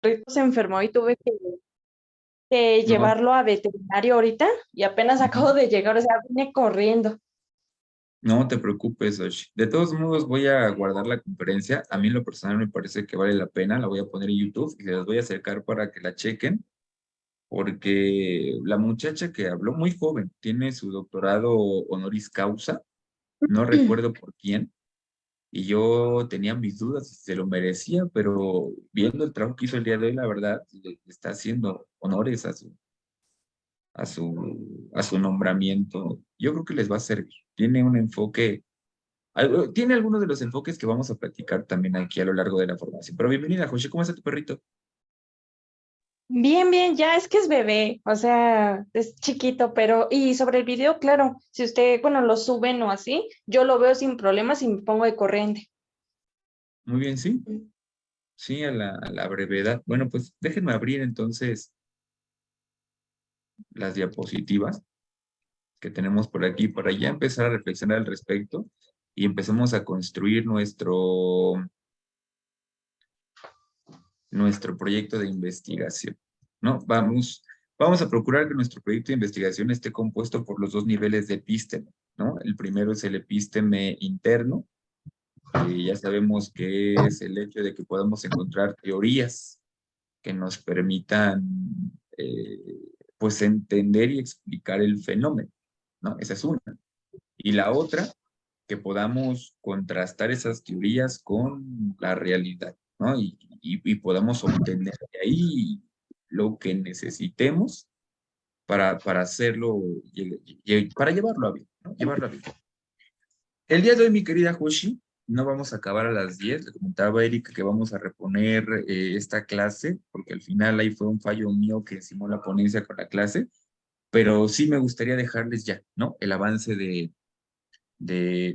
perrito se enfermó y tuve que No, llevarlo a veterinario ahorita y apenas ujú. acabo de llegar, o sea, vine corriendo. No te preocupes, Osh. De todos modos, voy a guardar la conferencia. A mí en lo personal me parece que vale la pena. La voy a poner en YouTube y se las voy a acercar para que la chequen, porque la muchacha que habló, muy joven, tiene su doctorado honoris causa, no recuerdo por quién, y yo tenía mis dudas si se lo merecía, pero viendo el trabajo que hizo el día de hoy, la verdad, le está haciendo honores a su nombramiento. Yo creo que les va a servir. Tiene un enfoque, tiene algunos de los enfoques que vamos a platicar también aquí a lo largo de la formación. Pero bienvenida, José, ¿cómo está tu perrito? Bien, bien, ya es que es bebé, o sea, es chiquito, pero, y sobre el video, claro, si usted, bueno, lo suben o así, yo lo veo sin problemas y me pongo de corriente. Muy bien, sí. Sí, a la brevedad. Bueno, pues déjenme abrir entonces las diapositivas que tenemos por aquí para ya empezar a reflexionar al respecto y empecemos a construir nuestro proyecto de investigación, ¿no? Vamos a procurar que nuestro proyecto de investigación esté compuesto por los dos niveles de epísteme, ¿no? El primero es el epísteme interno, que ya sabemos que es el hecho de que podamos encontrar teorías que nos permitan, pues, entender y explicar el fenómeno, ¿no? Esa es una. Y la otra, que podamos contrastar esas teorías con la realidad, ¿no? Y podamos obtener de ahí lo que necesitemos para hacerlo, para llevarlo a bien, ¿no? Llevarlo a bien. El día de hoy, mi querida Hoshi, no vamos a acabar a las 10. Le comentaba a Erika que vamos a reponer esta clase, porque al final ahí fue un fallo mío que hicimos la ponencia con la clase, pero sí me gustaría dejarles ya, ¿no? El avance de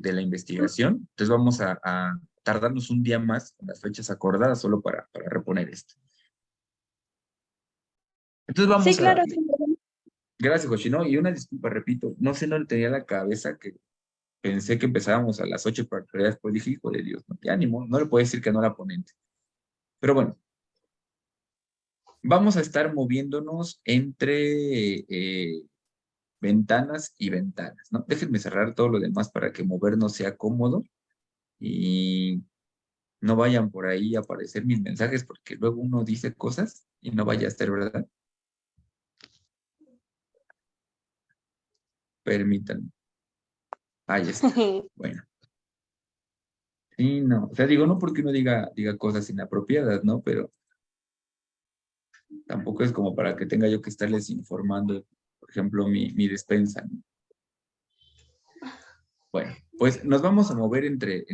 la investigación. Entonces vamos a tardarnos un día más con las fechas acordadas solo para reponer esto. Entonces Sí, vamos a claro, darle. sí. Gracias, Hoshino. Y una disculpa, repito, no sé, no le tenía la cabeza que pensé que empezábamos a las 8, pero después dije, hijo de Dios, no te ánimo, no le puedo decir que no a la ponente. Pero bueno, vamos a estar moviéndonos entre ventanas y ventanas, ¿no? Déjenme cerrar todo lo demás para que movernos sea cómodo y no vayan por ahí a aparecer mis mensajes porque luego uno dice cosas y no vaya a estar, ¿verdad? Permítanme. Ahí está. Bueno, sí, no. O sea, digo, no porque uno diga cosas inapropiadas, ¿no? Pero tampoco es como para que tenga yo que estarles informando, por ejemplo, mi despensa, ¿no? Bueno, pues nos vamos a mover entre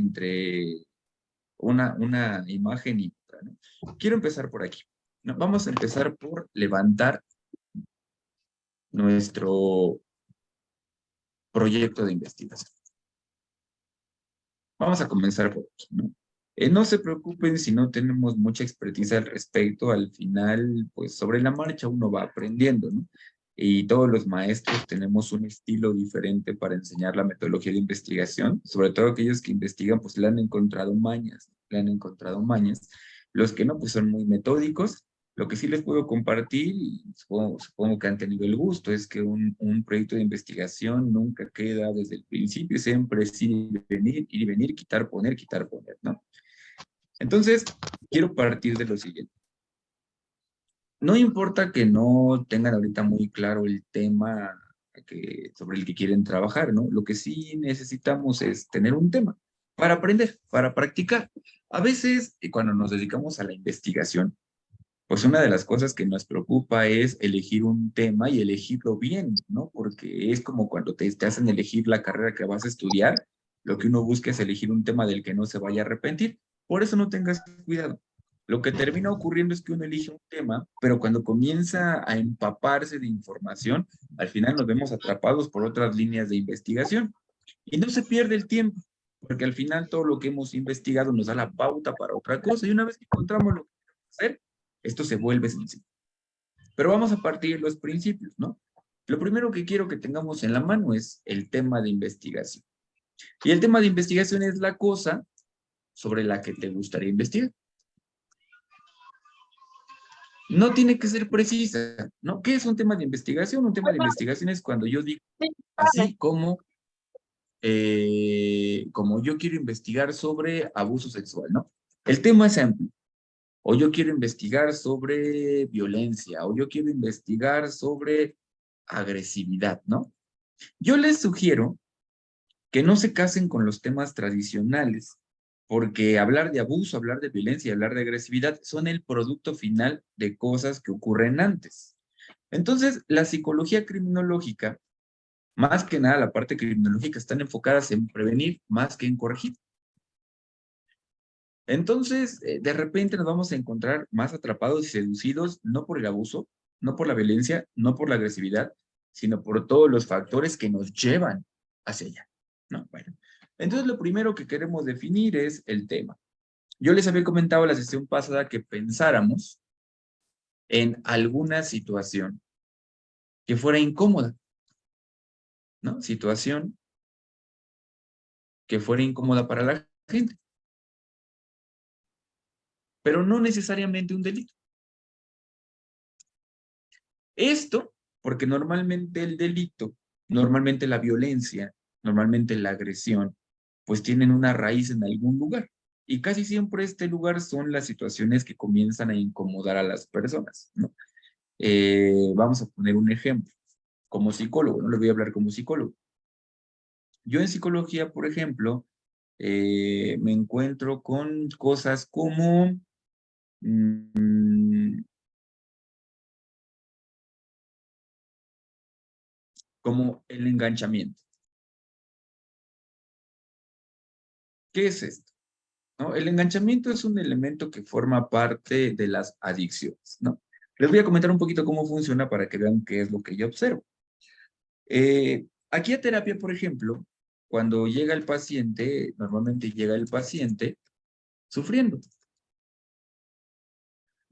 una imagen y otra, ¿no? Quiero empezar por aquí, ¿no? Vamos a empezar por levantar nuestro proyecto de investigación. Vamos a comenzar por aquí, ¿no? No se preocupen si no tenemos mucha expertise al respecto, al final, pues sobre la marcha uno va aprendiendo, ¿no? Y todos los maestros tenemos un estilo diferente para enseñar la metodología de investigación, sobre todo aquellos que investigan, pues le han encontrado mañas, le han encontrado mañas. Los que no, pues son muy metódicos. Lo que sí les puedo compartir, y supongo que han tenido el gusto, es que un proyecto de investigación nunca queda desde el principio, siempre es ir y venir, quitar, poner, ¿no? Entonces, quiero partir de lo siguiente. No importa que no tengan ahorita muy claro el tema sobre el que quieren trabajar, ¿no? Lo que sí necesitamos es tener un tema para aprender, para practicar. A veces, cuando nos dedicamos a la investigación, pues una de las cosas que nos preocupa es elegir un tema y elegirlo bien, ¿no? Porque es como cuando te hacen elegir la carrera que vas a estudiar, lo que uno busca es elegir un tema del que no se vaya a arrepentir. Por eso no tengas cuidado. Lo que termina ocurriendo es que uno elige un tema, pero cuando comienza a empaparse de información, al final nos vemos atrapados por otras líneas de investigación. Y no se pierde el tiempo, porque al final todo lo que hemos investigado nos da la pauta para otra cosa. Y una vez que encontramos lo que queremos hacer, esto se vuelve sencillo. Pero vamos a partir de los principios, ¿no? Lo primero que quiero que tengamos en la mano es el tema de investigación. Y el tema de investigación es la cosa sobre la que te gustaría investigar. No tiene que ser precisa, ¿no? ¿Qué es un tema de investigación? Un tema de investigación es cuando yo digo, Sí, así como yo quiero investigar sobre abuso sexual, ¿no? El tema es amplio. O yo quiero investigar sobre violencia, o yo quiero investigar sobre agresividad, ¿no? Yo les sugiero que no se casen con los temas tradicionales, porque hablar de abuso, hablar de violencia y hablar de agresividad son el producto final de cosas que ocurren antes. Entonces, la psicología criminológica, más que nada la parte criminológica, están enfocadas en prevenir más que en corregir. Entonces, de repente nos vamos a encontrar más atrapados y seducidos, no por el abuso, no por la violencia, no por la agresividad, sino por todos los factores que nos llevan hacia allá. No, bueno. Entonces, lo primero que queremos definir es el tema. Yo les había comentado la sesión pasada que pensáramos en alguna situación que fuera incómoda, ¿no? Situación que fuera incómoda para la gente, pero no necesariamente un delito. Esto porque normalmente el delito, normalmente la violencia, normalmente la agresión, pues tienen una raíz en algún lugar. Y casi siempre este lugar son las situaciones que comienzan a incomodar a las personas, ¿no? Vamos a poner un ejemplo. Como psicólogo, no les voy a hablar como psicólogo. Yo en psicología, por ejemplo, me encuentro con cosas mm, como el enganchamiento. ¿Qué es esto? ¿No? El enganchamiento es un elemento que forma parte de las adicciones, ¿no? Les voy a comentar un poquito cómo funciona para que vean qué es lo que yo observo. Aquí a terapia, por ejemplo, cuando llega el paciente, normalmente llega el paciente sufriendo.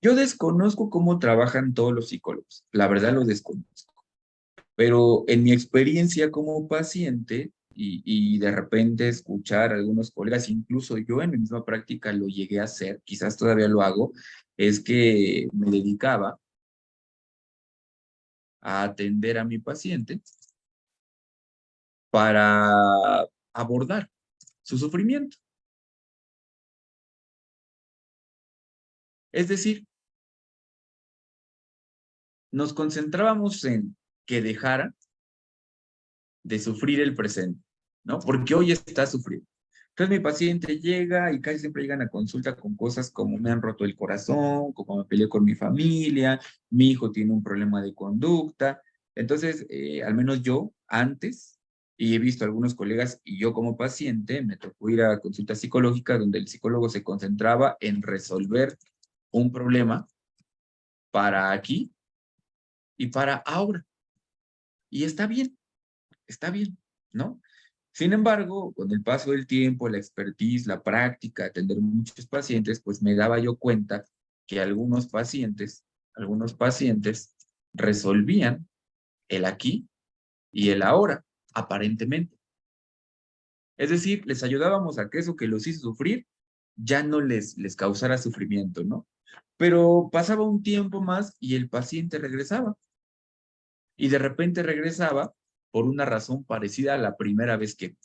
Yo desconozco cómo trabajan todos los psicólogos, la verdad lo desconozco, pero en mi experiencia como paciente y de repente escuchar a algunos colegas, incluso yo en mi misma práctica lo llegué a hacer, quizás todavía lo hago, es que me dedicaba a atender a mi paciente para abordar su sufrimiento. Es decir, nos concentrábamos en que dejara de sufrir el presente, ¿no? Porque hoy está sufriendo. Entonces mi paciente llega y casi siempre llegan a consulta con cosas como me han roto el corazón, como me peleé con mi familia, mi hijo tiene un problema de conducta. Entonces, al menos yo antes, y he visto a algunos colegas y yo como paciente, me tocó ir a consulta psicológica donde el psicólogo se concentraba en resolver un problema para aquí y para ahora. Y está bien, ¿no? Sin embargo, con el paso del tiempo, la expertise, la práctica, atender muchos pacientes, pues me daba yo cuenta que algunos pacientes resolvían el aquí y el ahora, aparentemente. Es decir, les ayudábamos a que eso que los hizo sufrir ya no les causara sufrimiento, ¿no? Pero pasaba un tiempo más y el paciente regresaba. Y de repente regresaba por una razón parecida a la primera vez que.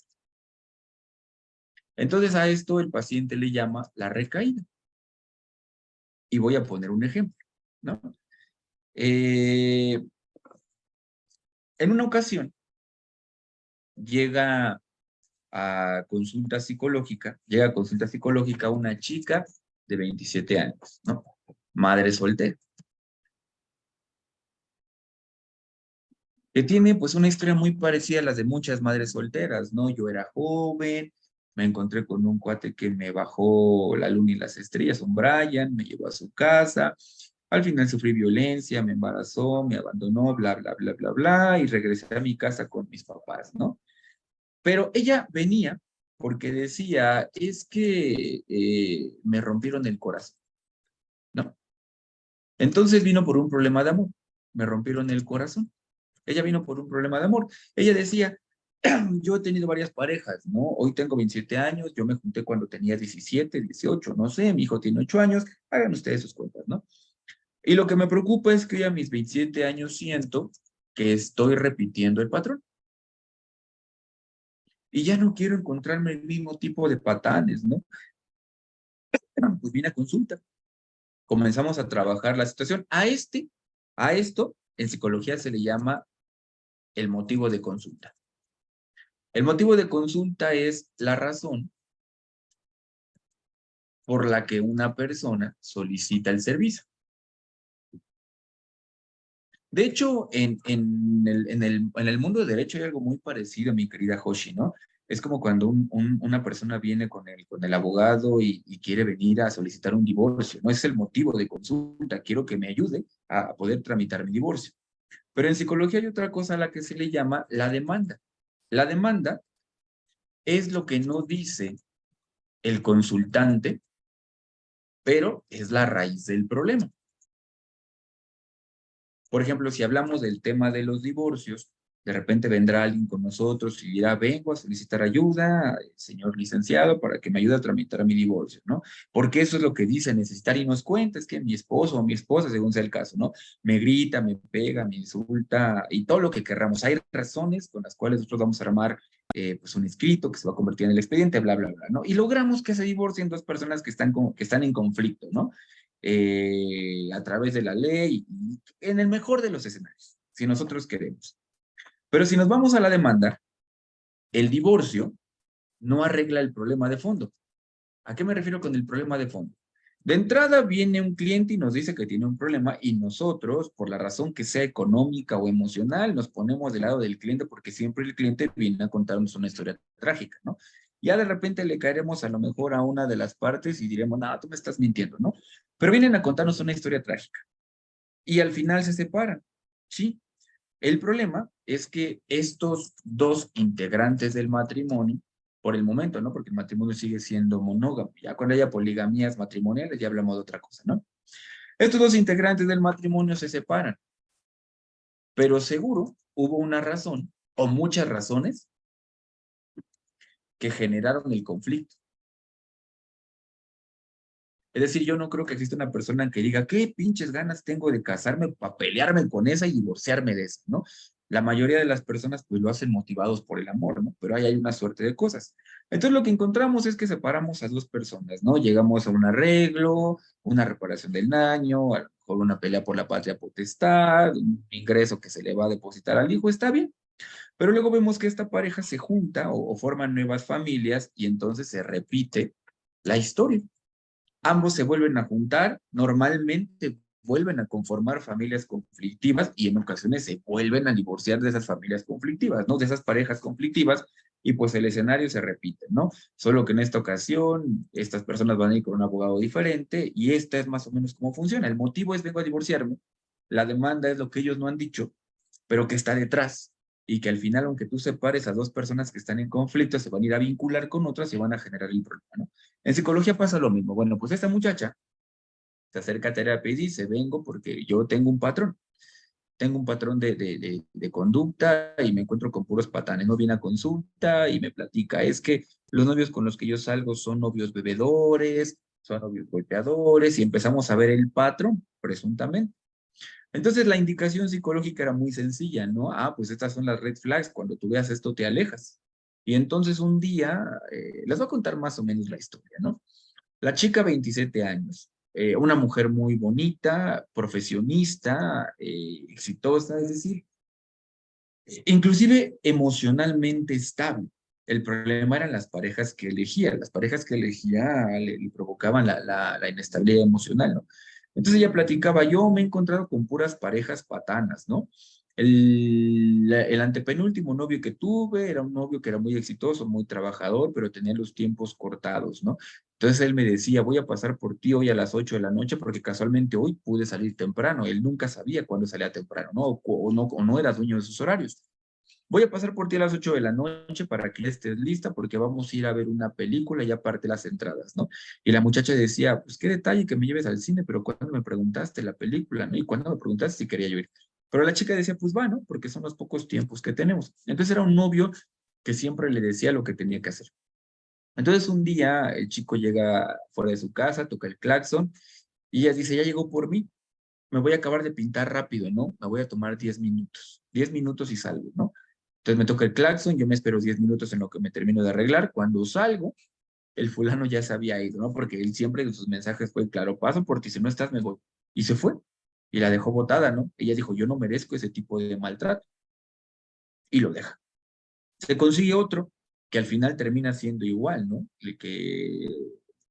Entonces a esto el paciente le llama la recaída. Y voy a poner un ejemplo, ¿no? Eh, en una ocasión llega a consulta psicológica una chica de 27 años, ¿no? Madre soltera, que tiene pues una historia muy parecida a las de muchas madres solteras, ¿no? Yo era joven, me encontré con un cuate que me bajó la luna y las estrellas, un Brian, me llevó a su casa, al final sufrí violencia, me embarazó, me abandonó, bla, bla, bla, bla, bla, y regresé a mi casa con mis papás, ¿no? Pero ella venía porque decía, es que me rompieron el corazón, ¿no? Entonces vino por un problema de amor, me rompieron el corazón. Ella vino por un problema de amor. Ella decía, yo he tenido varias parejas, ¿no? Hoy tengo 27 años, yo me junté cuando tenía 17, 18, no sé, mi hijo tiene 8 años, hagan ustedes sus cuentas, ¿no? Y lo que me preocupa es que hoy a mis 27 años siento que estoy repitiendo el patrón. Y ya no quiero encontrarme el mismo tipo de patanes, ¿no? Pues vine a consulta. Comenzamos a trabajar la situación. A esto, en psicología se le llama el motivo de consulta. El motivo de consulta es la razón por la que una persona solicita el servicio. De hecho, en el mundo del derecho hay algo muy parecido, mi querida Hoshi, ¿no? Es como cuando una persona viene con el abogado y quiere venir a solicitar un divorcio, ¿no? Es el motivo de consulta, quiero que me ayude a poder tramitar mi divorcio. Pero en psicología hay otra cosa a la que se le llama la demanda. La demanda es lo que no dice el consultante, pero es la raíz del problema. Por ejemplo, si hablamos del tema de los divorcios, de repente vendrá alguien con nosotros y dirá, vengo a solicitar ayuda, señor licenciado, para que me ayude a tramitar mi divorcio, ¿no? Porque eso es lo que dice necesitar y nos cuenta, es que mi esposo o mi esposa, según sea el caso, ¿no? Me grita, me pega, me insulta y todo lo que querramos. Hay razones con las cuales nosotros vamos a armar pues un escrito que se va a convertir en el expediente, bla, bla, bla, ¿no? Y logramos que se divorcien dos personas que están en conflicto, ¿no? A través de la ley, y en el mejor de los escenarios, si nosotros queremos. Pero si nos vamos a la demanda, el divorcio no arregla el problema de fondo. ¿A qué me refiero con el problema de fondo? De entrada viene un cliente y nos dice que tiene un problema y nosotros, por la razón que sea económica o emocional, nos ponemos del lado del cliente porque siempre el cliente viene a contarnos una historia trágica, ¿no? Ya de repente le caeremos a lo mejor a una de las partes y diremos, no, tú me estás mintiendo, ¿no? Pero vienen a contarnos una historia trágica y al final se separan, ¿sí? El problema es que estos dos integrantes del matrimonio, por el momento, ¿no? Porque el matrimonio sigue siendo monógamo. Ya cuando haya poligamías matrimoniales ya hablamos de otra cosa, ¿no? Estos dos integrantes del matrimonio se separan, pero seguro hubo una razón o muchas razones que generaron el conflicto. Es decir, yo no creo que exista una persona que diga, ¿qué pinches ganas tengo de casarme para pelearme con esa y divorciarme de esa, ¿no? La mayoría de las personas pues lo hacen motivados por el amor, ¿no? Pero ahí hay una suerte de cosas. Entonces lo que encontramos es que separamos a dos personas, ¿no? Llegamos a un arreglo, una reparación del daño, a lo mejor una pelea por la patria potestad, un ingreso que se le va a depositar al hijo, está bien. Pero luego vemos que esta pareja se junta o forman nuevas familias y entonces se repite la historia. Ambos se vuelven a juntar, normalmente vuelven a conformar familias conflictivas y en ocasiones se vuelven a divorciar de esas familias conflictivas, ¿no? De esas parejas conflictivas y pues el escenario se repite, ¿no? Solo que en esta ocasión estas personas van a ir con un abogado diferente y esta es más o menos cómo funciona. El motivo es vengo a divorciarme, la demanda es lo que ellos no han dicho, pero que está detrás y que al final, aunque tú separes a dos personas que están en conflicto, se van a ir a vincular con otras y van a generar el problema, ¿no? En psicología pasa lo mismo. Bueno, pues esta muchacha se acerca a terapia y dice, vengo porque yo tengo un patrón de conducta y me encuentro con puros patanes, no viene a consulta y me platica, es que los novios con los que yo salgo son novios bebedores, son novios golpeadores y empezamos a ver el patrón, presuntamente. Entonces la indicación psicológica era muy sencilla, ¿no? Ah, pues estas son las red flags, cuando tú veas esto te alejas. Y entonces un día, les voy a contar más o menos la historia, ¿no? La chica, 27 años, una mujer muy bonita, profesionista, exitosa, es decir, inclusive emocionalmente estable. El problema eran las parejas que elegía. Las parejas que elegía le provocaban la inestabilidad emocional, ¿no? Entonces ella platicaba, yo me he encontrado con puras parejas patanas, ¿no? El antepenúltimo novio que tuve era un novio que era muy exitoso, muy trabajador, pero tenía los tiempos cortados, ¿no? Entonces él me decía, voy a pasar por ti hoy a las 8 de la noche porque casualmente hoy pude salir temprano. Él nunca sabía cuándo salía temprano, ¿no? O no era dueño de sus horarios. Voy a pasar por ti a las 8 de la noche para que estés lista porque vamos a ir a ver una película y aparte las entradas, ¿no? Y la muchacha decía, pues qué detalle que me lleves al cine, pero cuando me preguntaste la película, ¿no? Y cuando me preguntaste si quería yo ir. Pero la chica decía, pues va, ¿no? Porque son los pocos tiempos que tenemos. Entonces era un novio que siempre le decía lo que tenía que hacer. Entonces un día el chico llega fuera de su casa, toca el claxon y ella dice, ya llegó por mí. me voy a acabar de pintar rápido, ¿no? Me voy a tomar 10 minutos. 10 minutos y salgo, ¿no? Entonces me toca el claxon, yo me espero 10 minutos en lo que me termino de arreglar. Cuando salgo, el fulano ya se había ido, ¿no? Porque él siempre en sus mensajes fue, claro, paso por ti, si no estás, me voy. Y se fue. Y la dejó botada, ¿no? Ella dijo, yo no merezco ese tipo de maltrato. Y lo deja. Se consigue otro que al final termina siendo igual, ¿no? Que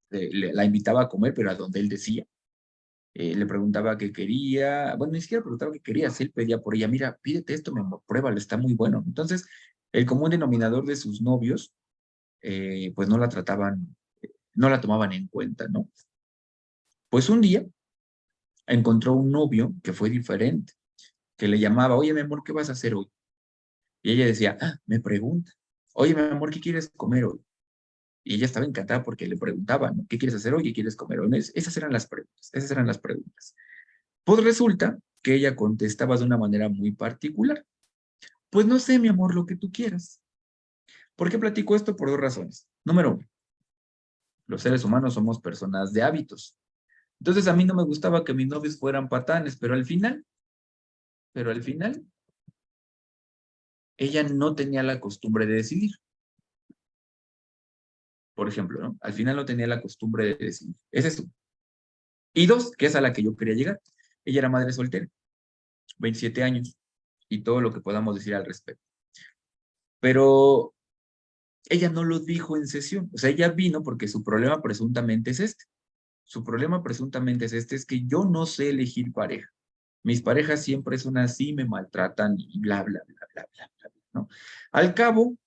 la invitaba a comer, pero a donde él decía. Le preguntaba qué quería, bueno, ni siquiera preguntaba qué quería, si él pedía por ella, mira, pídete esto, pruébalo, está muy bueno. Entonces, el común denominador de sus novios, pues no la trataban, no la tomaban en cuenta, ¿no? Pues un día encontró un novio que fue diferente, que le llamaba, oye, mi amor, ¿qué vas a hacer hoy? Y ella decía, me pregunta, oye, mi amor, ¿qué quieres comer hoy? Y ella estaba encantada porque le preguntaba, ¿no? ¿Qué quieres hacer hoy? ¿Qué quieres comer hoy? Esas eran las preguntas, esas eran las preguntas. Pues resulta que ella contestaba de una manera muy particular. Pues no sé, mi amor, lo que tú quieras. ¿Por qué platico esto? Por dos razones. Número uno, los seres humanos somos personas de hábitos. Entonces a mí no me gustaba que mis novios fueran patanes, pero al final, ella no tenía la costumbre de decidir. Por ejemplo, ¿no? Al final no tenía la costumbre de decidir. Ese es uno. Y dos, que es a la que yo quería llegar. Ella era madre soltera, 27 años, y todo lo que podamos decir al respecto. Pero ella no lo dijo en sesión. O sea, ella vino porque su problema presuntamente es este. Su problema presuntamente es este, es que yo no sé elegir pareja. Mis parejas siempre son así, me maltratan y bla, bla, bla, bla, bla, bla, ¿no? Al cabo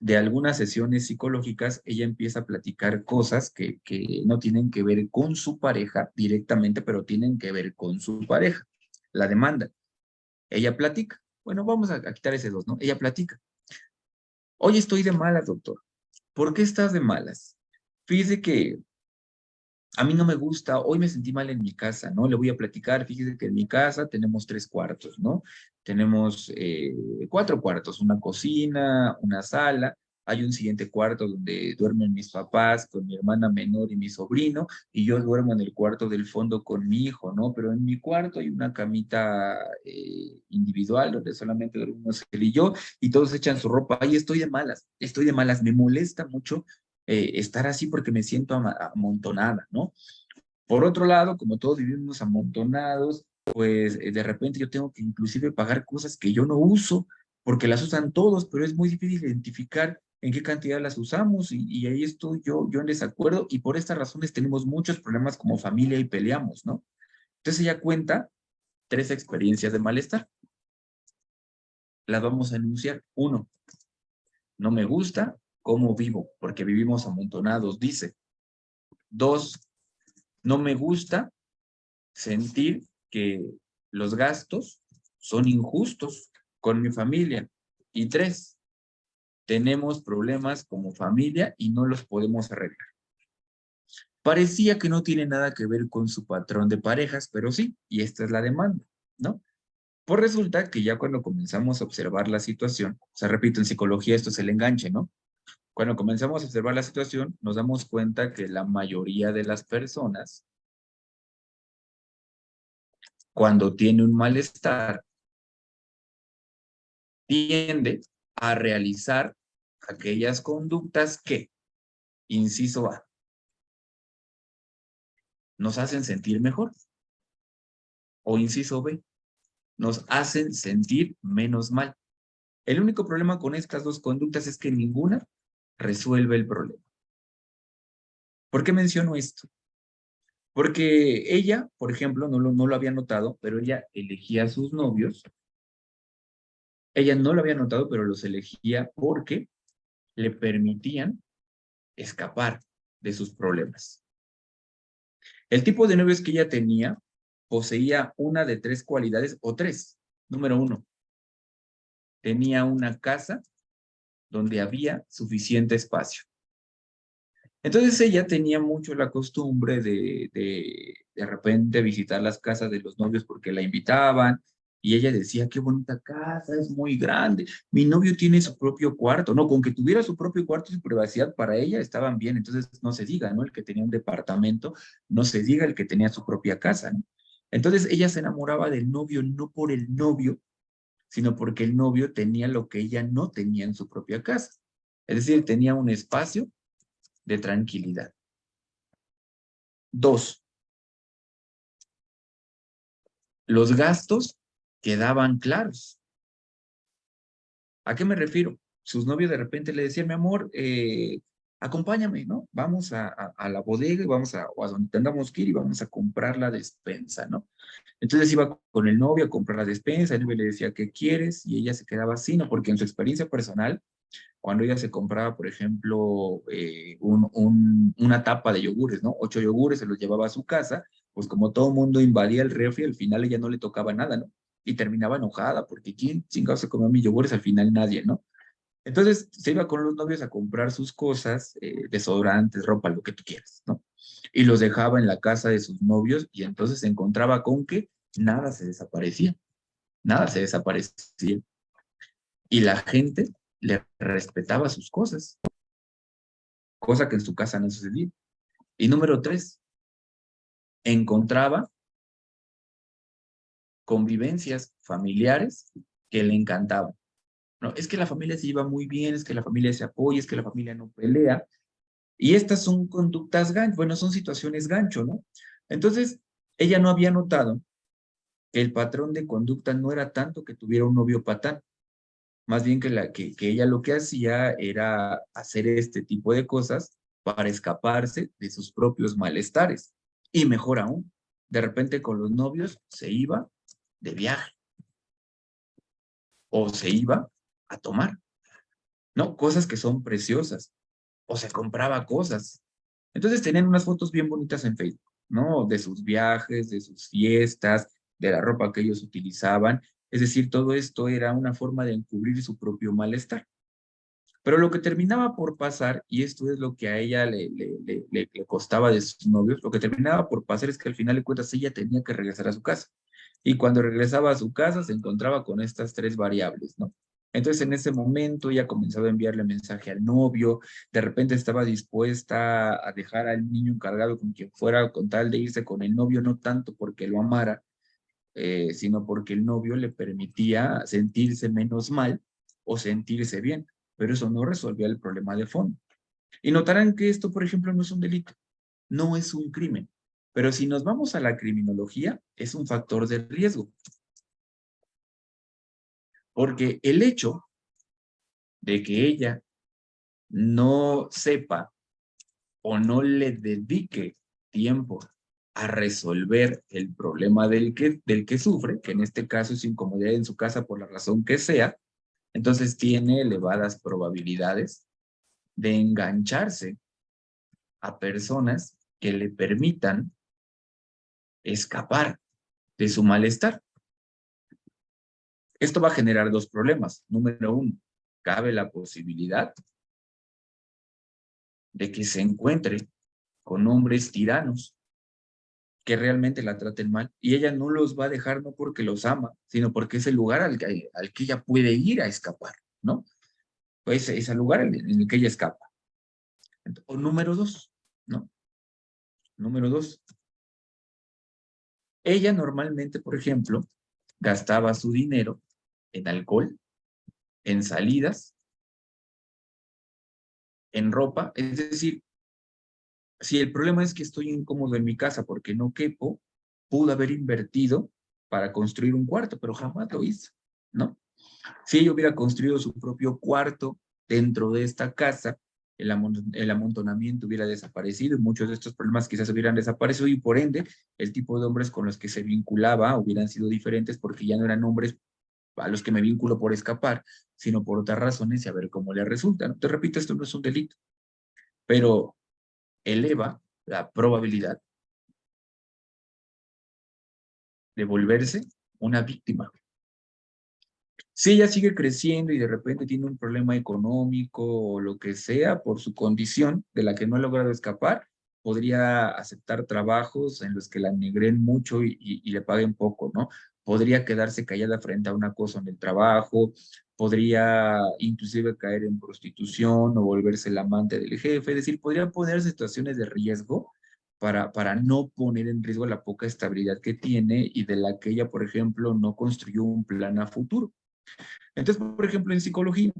de algunas sesiones psicológicas, ella empieza a platicar cosas que no tienen que ver con su pareja directamente, pero tienen que ver con su pareja. La demanda. Ella platica. Bueno, vamos a quitar ese dos, ¿no? Ella platica. Hoy estoy de malas, doctor. ¿Por qué estás de malas? Fíjese que a mí no me gusta, hoy me sentí mal en mi casa, ¿no? Le voy a platicar, fíjese que en mi casa tenemos 3 cuartos, ¿no? Tenemos 4 cuartos, una cocina, una sala, hay un siguiente cuarto donde duermen mis papás con mi hermana menor y mi sobrino, y yo duermo en el cuarto del fondo con mi hijo, ¿no? Pero en mi cuarto hay una camita individual donde solamente dormimos él y yo, y todos echan su ropa, ahí estoy de malas, me molesta mucho estar así porque me siento amontonada, ¿no? Por otro lado, como todos vivimos amontonados, pues de repente yo tengo que inclusive pagar cosas que yo no uso porque las usan todos, pero es muy difícil identificar en qué cantidad las usamos y ahí estoy yo en desacuerdo y por estas razones tenemos muchos problemas como familia y peleamos, ¿no? Entonces ella cuenta 3 experiencias de malestar. Las vamos a enunciar. 1, no me gusta cómo vivo porque vivimos amontonados, dice. 2, no me gusta sentir que los gastos son injustos con mi familia. Y 3, tenemos problemas como familia y no los podemos arreglar. Parecía que no tiene nada que ver con su patrón de parejas, pero sí, y esta es la demanda, ¿no? Pues resulta que ya cuando comenzamos a observar la situación, o sea, repito, en psicología esto es el enganche, ¿no? Cuando comenzamos a observar la situación, nos damos cuenta que la mayoría de las personas, cuando tiene un malestar, tiende a realizar aquellas conductas que, inciso A, nos hacen sentir mejor, o inciso B, nos hacen sentir menos mal. El único problema con estas dos conductas es que ninguna resuelve el problema. ¿Por qué menciono esto? Porque ella, por ejemplo, no lo había notado, pero ella elegía a sus novios. Ella no lo había notado, pero los elegía porque le permitían escapar de sus problemas. El tipo de novios que ella tenía poseía una de 3 cualidades o 3. Número 1, tenía una casa donde había suficiente espacio. Entonces ella tenía mucho la costumbre de repente visitar las casas de los novios porque la invitaban y ella decía, qué bonita casa, es muy grande, mi novio tiene su propio cuarto, no, con que tuviera su propio cuarto y su privacidad para ella estaban bien, entonces no se diga, ¿no? El que tenía un departamento, no se diga el que tenía su propia casa, ¿no? Entonces ella se enamoraba del novio no por el novio, sino porque el novio tenía lo que ella no tenía en su propia casa. Es decir, tenía un espacio de tranquilidad. 2, los gastos quedaban claros. ¿A qué me refiero? Sus novios de repente le decían, mi amor, acompáñame, ¿no? Vamos a la bodega y vamos o a donde tengamos que ir y vamos a comprar la despensa, ¿no? Entonces iba con el novio a comprar la despensa, el novio le decía, ¿qué quieres? Y ella se quedaba así, ¿no? Porque en su experiencia personal, cuando ella se compraba, por ejemplo, una tapa de yogures, ¿no? 8 yogures, se los llevaba a su casa, pues como todo mundo invadía el refri, al final ella no le tocaba nada, ¿no? Y terminaba enojada, porque ¿quién chingados se comió mis yogures? Al final nadie, ¿no? Entonces se iba con los novios a comprar sus cosas, desodorantes, ropa, lo que tú quieras, ¿no? Y los dejaba en la casa de sus novios y entonces se encontraba con que nada se desaparecía, nada se desaparecía. Y la gente le respetaba sus cosas, cosa que en su casa no sucedía. Y número 3, encontraba convivencias familiares que le encantaban. No, es que la familia se lleva muy bien, es que la familia se apoya, es que la familia no pelea. Y estas son conductas gancho, bueno, son situaciones gancho, ¿no? Entonces, ella no había notado que el patrón de conducta no era tanto que tuviera un novio patán, más bien que ella lo que hacía era hacer este tipo de cosas para escaparse de sus propios malestares. Y mejor aún, de repente con los novios se iba de viaje o se iba a tomar, ¿no? Cosas que son preciosas, o se compraba cosas. Entonces tenían unas fotos bien bonitas en Facebook, ¿no? De sus viajes, de sus fiestas, de la ropa que ellos utilizaban. Es decir, todo esto era una forma de encubrir su propio malestar. Pero lo que terminaba por pasar, y esto es lo que a ella le costaba de sus novios, lo que terminaba por pasar es que al final de cuentas ella tenía que regresar a su casa. Y cuando regresaba a su casa se encontraba con estas 3 variables, ¿no? Entonces en ese momento ella comenzaba a enviarle mensaje al novio, de repente estaba dispuesta a dejar al niño encargado con quien fuera con tal de irse con el novio, no tanto porque lo amara, sino porque el novio le permitía sentirse menos mal o sentirse bien, pero eso no resolvía el problema de fondo. Y notarán que esto, por ejemplo, no es un delito, no es un crimen, pero si nos vamos a la criminología, es un factor de riesgo, porque el hecho de que ella no sepa o no le dedique tiempo a resolver el problema del que sufre, que en este caso es incomodidad en su casa por la razón que sea, entonces tiene elevadas probabilidades de engancharse a personas que le permitan escapar de su malestar. Esto va a generar 2 problemas. Número 1, cabe la posibilidad de que se encuentre con hombres tiranos que realmente la traten mal y ella no los va a dejar no porque los ama, sino porque es el lugar al que ella puede ir a escapar, ¿no? Pues es el lugar en el que ella escapa. O número 2, ¿no? Número 2, ella normalmente, por ejemplo, gastaba su dinero en alcohol, en salidas, en ropa, es decir, si el problema es que estoy incómodo en mi casa porque no quepo, pudo haber invertido para construir un cuarto, pero jamás lo hizo, ¿no? Si ella hubiera construido su propio cuarto dentro de esta casa, el amontonamiento hubiera desaparecido y muchos de estos problemas quizás hubieran desaparecido y por ende el tipo de hombres con los que se vinculaba hubieran sido diferentes porque ya no eran hombres a los que me vinculo por escapar, sino por otras razones y a ver cómo le resulta, ¿no? Te repito, esto no es un delito, pero eleva la probabilidad de volverse una víctima. Si ella sigue creciendo y de repente tiene un problema económico o lo que sea por su condición de la que no ha logrado escapar, podría aceptar trabajos en los que la negren mucho y le paguen poco, ¿no? Podría quedarse callada frente a un acoso en el trabajo, podría inclusive caer en prostitución o volverse el amante del jefe, es decir, podría poner situaciones de riesgo para no poner en riesgo la poca estabilidad que tiene y de la que ella, por ejemplo, no construyó un plan a futuro. Entonces, por ejemplo, en psicología,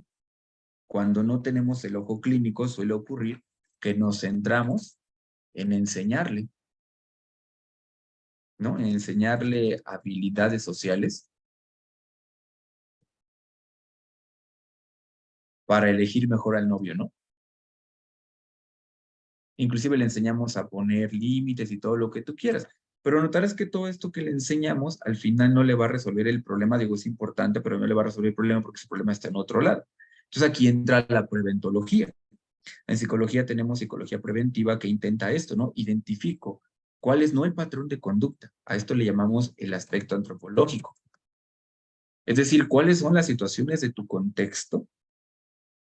cuando no tenemos el ojo clínico, suele ocurrir que nos centramos en enseñarle, ¿no? En enseñarle habilidades sociales para elegir mejor al novio, ¿no? Inclusive le enseñamos a poner límites y todo lo que tú quieras. Pero notarás que todo esto que le enseñamos al final no le va a resolver el problema. Digo, es importante, pero no le va a resolver el problema porque su problema está en otro lado. Entonces aquí entra la preventología. En psicología tenemos psicología preventiva que intenta esto, ¿no? Identifico cuál es no el patrón de conducta. A esto le llamamos el aspecto antropológico. Es decir, cuáles son las situaciones de tu contexto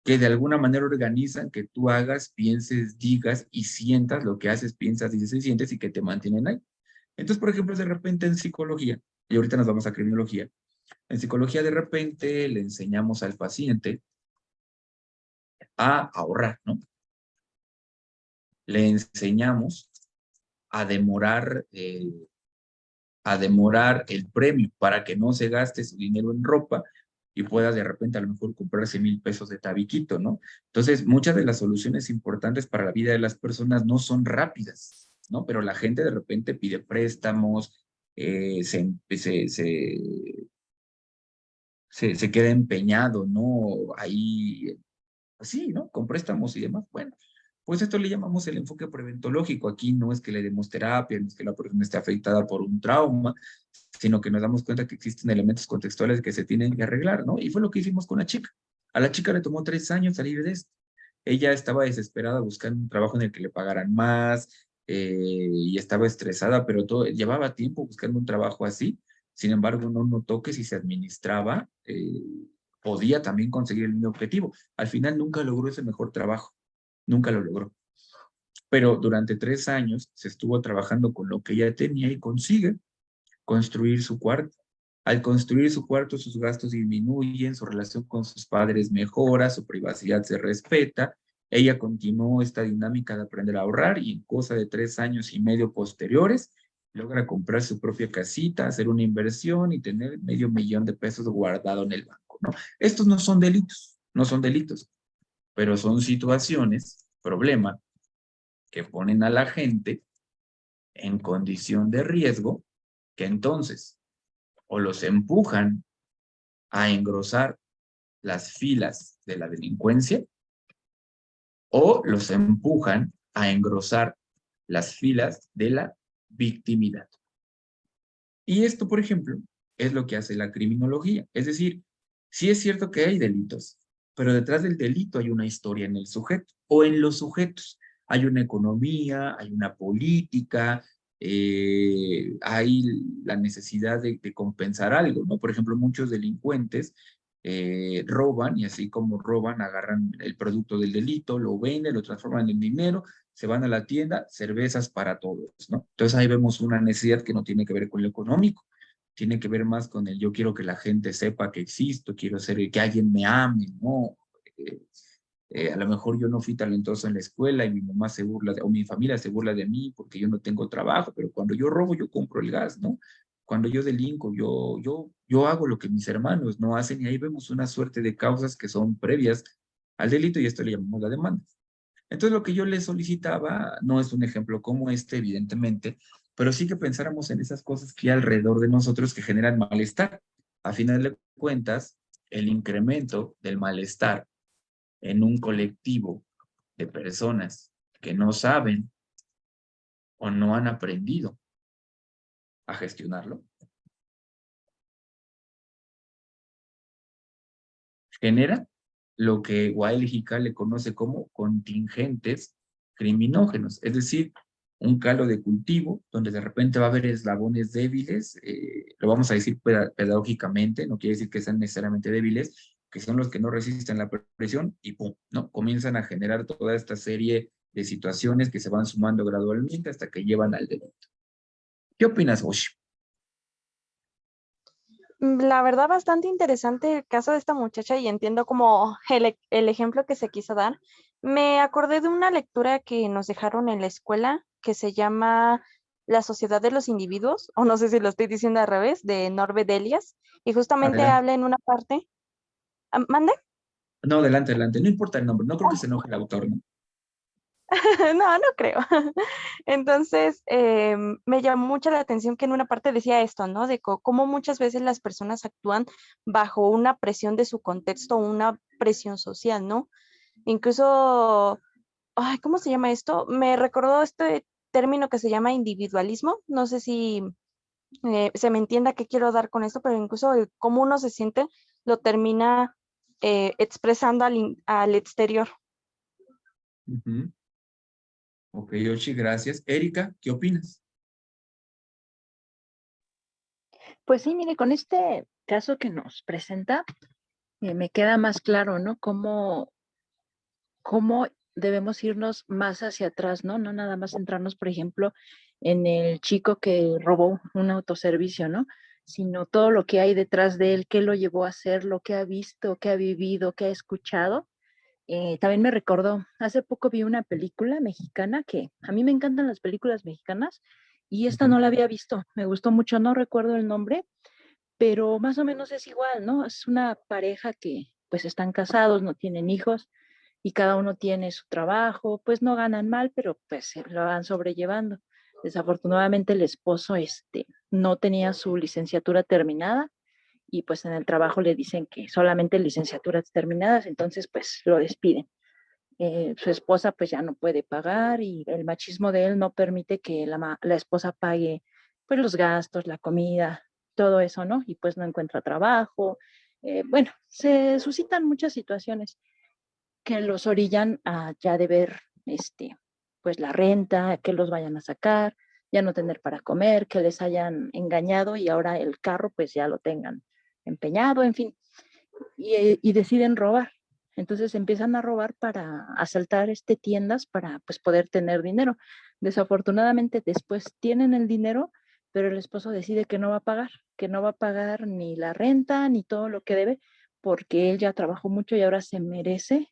que de alguna manera organizan que tú hagas, pienses, digas y sientas lo que haces, piensas, dices y sientes y que te mantienen ahí. Entonces, por ejemplo, de repente en psicología, y ahorita nos vamos a criminología, en psicología de repente le enseñamos al paciente a ahorrar, ¿no? Le enseñamos a demorar, eh, a demorar el premio para que no se gaste su dinero en ropa y pueda de repente a lo mejor comprarse 1,000 pesos de tabiquito, ¿no? Entonces, muchas de las soluciones importantes para la vida de las personas no son rápidas, ¿no? Pero la gente de repente pide préstamos, se queda empeñado, ¿no? Ahí, así, ¿no? Con préstamos y demás. Bueno, pues esto le llamamos el enfoque preventológico. Aquí no es que le demos terapia, no es que la persona esté afectada por un trauma, sino que nos damos cuenta que existen elementos contextuales que se tienen que arreglar, ¿no? Y fue lo que hicimos con la chica. A la chica le tomó 3 años salir de esto. Ella estaba desesperada buscando un trabajo en el que le pagaran más y estaba estresada, pero todo, llevaba tiempo buscando un trabajo así. Sin embargo, no notó que si se administraba, podía también conseguir el mismo objetivo. Al final nunca logró ese mejor trabajo, nunca lo logró. Pero durante 3 años se estuvo trabajando con lo que ella tenía y consigue construir su cuarto. Al construir su cuarto, sus gastos disminuyen, su relación con sus padres mejora, su privacidad se respeta. Ella continuó esta dinámica de aprender a ahorrar y en cosa de 3 años y medio posteriores logra comprar su propia casita, hacer una inversión y tener $500,000 guardado en el banco, ¿no? Estos no son delitos, no son delitos, pero son situaciones, problema, que ponen a la gente en condición de riesgo, que entonces o los empujan a engrosar las filas de la delincuencia o los empujan a engrosar las filas de la victimidad. Y esto, por ejemplo, es lo que hace la criminología. Es decir, sí es cierto que hay delitos, pero detrás del delito hay una historia en el sujeto o en los sujetos. Hay una economía, hay una política, hay la necesidad de compensar algo, ¿no? Por ejemplo, muchos delincuentes roban y así como roban, agarran el producto del delito, lo venden, lo transforman en dinero, se van a la tienda, cervezas para todos, ¿no? Entonces ahí vemos una necesidad que no tiene que ver con lo económico, tiene que ver más con el yo quiero que la gente sepa que existo, quiero ser que alguien me ame, ¿no? Eh, a lo mejor yo no fui talentoso en la escuela y mi mamá se burla, o mi familia se burla de mí porque yo no tengo trabajo, pero cuando yo robo, yo compro el gas, ¿no? Cuando yo delinco, yo hago lo que mis hermanos no hacen y ahí vemos una suerte de causas que son previas al delito y esto le llamamos la demanda. Entonces, lo que yo le solicitaba no es un ejemplo como este, evidentemente, pero sí que pensáramos en esas cosas que hay alrededor de nosotros que generan malestar. A final de cuentas, el incremento del malestar en un colectivo de personas que no saben o no han aprendido a gestionarlo, genera lo que Wael Hikal le conoce como contingentes criminógenos, es decir, un caldo de cultivo donde de repente va a haber eslabones débiles, lo vamos a decir pedagógicamente, no quiere decir que sean necesariamente débiles, que son los que no resisten la presión y ¡pum!, ¿no? Comienzan a generar toda esta serie de situaciones que se van sumando gradualmente hasta que llevan al delito. ¿Qué opinas, Osh? La verdad, bastante interesante el caso de esta muchacha y entiendo como el ejemplo que se quiso dar. Me acordé de una lectura que nos dejaron en la escuela que se llama La Sociedad de los Individuos, o no sé si lo estoy diciendo al revés, de Norbert Elias, y justamente Adelante. habla en una parte, ¿mande? No, adelante, adelante. No importa el nombre. No creo que se enoje el autor, ¿no? No, no creo. Entonces, me llamó mucho la atención que en una parte decía esto, ¿no? De cómo muchas veces las personas actúan bajo una presión de su contexto, una presión social, ¿no? Incluso, ay, ¿cómo se llama esto? Me recordó este término que se llama individualismo. No sé si se me entienda qué quiero dar con esto, pero incluso el cómo uno se siente lo termina expresando al exterior. Ujú. Ok, Yoshi, gracias. Erika, ¿qué opinas? Pues sí, mire, con este caso que nos presenta, me queda más claro, ¿no? Cómo debemos irnos más hacia atrás, ¿no? No nada más centrarnos, por ejemplo, en el chico que robó un autoservicio, ¿no? Sino todo lo que hay detrás de él, qué lo llevó a hacer, lo que ha visto, qué ha vivido, qué ha escuchado. También me recordó, hace poco vi una película mexicana que a mí me encantan las películas mexicanas y esta Ujú. no la había visto, me gustó mucho, no recuerdo el nombre, pero más o menos es igual, ¿no? Es una pareja que pues están casados, no tienen hijos y cada uno tiene su trabajo, pues no ganan mal, pero pues se lo van sobrellevando. Desafortunadamente el esposo no tenía su licenciatura terminada y pues en el trabajo le dicen que solamente licenciaturas terminadas, entonces pues lo despiden. Su esposa pues ya no puede pagar y el machismo de él no permite que la esposa pague pues los gastos, la comida, todo eso, ¿no? Y pues no encuentra trabajo. Bueno, se suscitan muchas situaciones que los orillan a ya deber, pues la renta, que los vayan a sacar, ya no tener para comer, que les hayan engañado y ahora el carro pues ya lo tengan empeñado, en fin, y deciden robar. Entonces empiezan a robar para asaltar tiendas para pues poder tener dinero. Desafortunadamente después tienen el dinero, pero el esposo decide que no va a pagar, que no va a pagar ni la renta ni todo lo que debe, porque él ya trabajó mucho y ahora se merece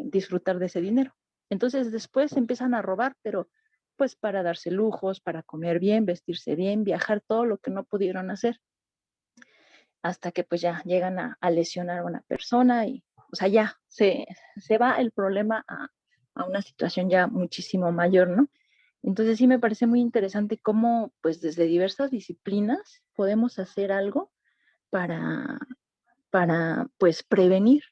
disfrutar de ese dinero. Entonces después empiezan a robar, pero pues para darse lujos, para comer bien, vestirse bien, viajar, todo lo que no pudieron hacer hasta que pues ya llegan a lesionar a una persona y, o sea, ya se va el problema a una situación ya muchísimo mayor, ¿no? Entonces sí me parece muy interesante cómo pues desde diversas disciplinas podemos hacer algo para, para pues prevenir,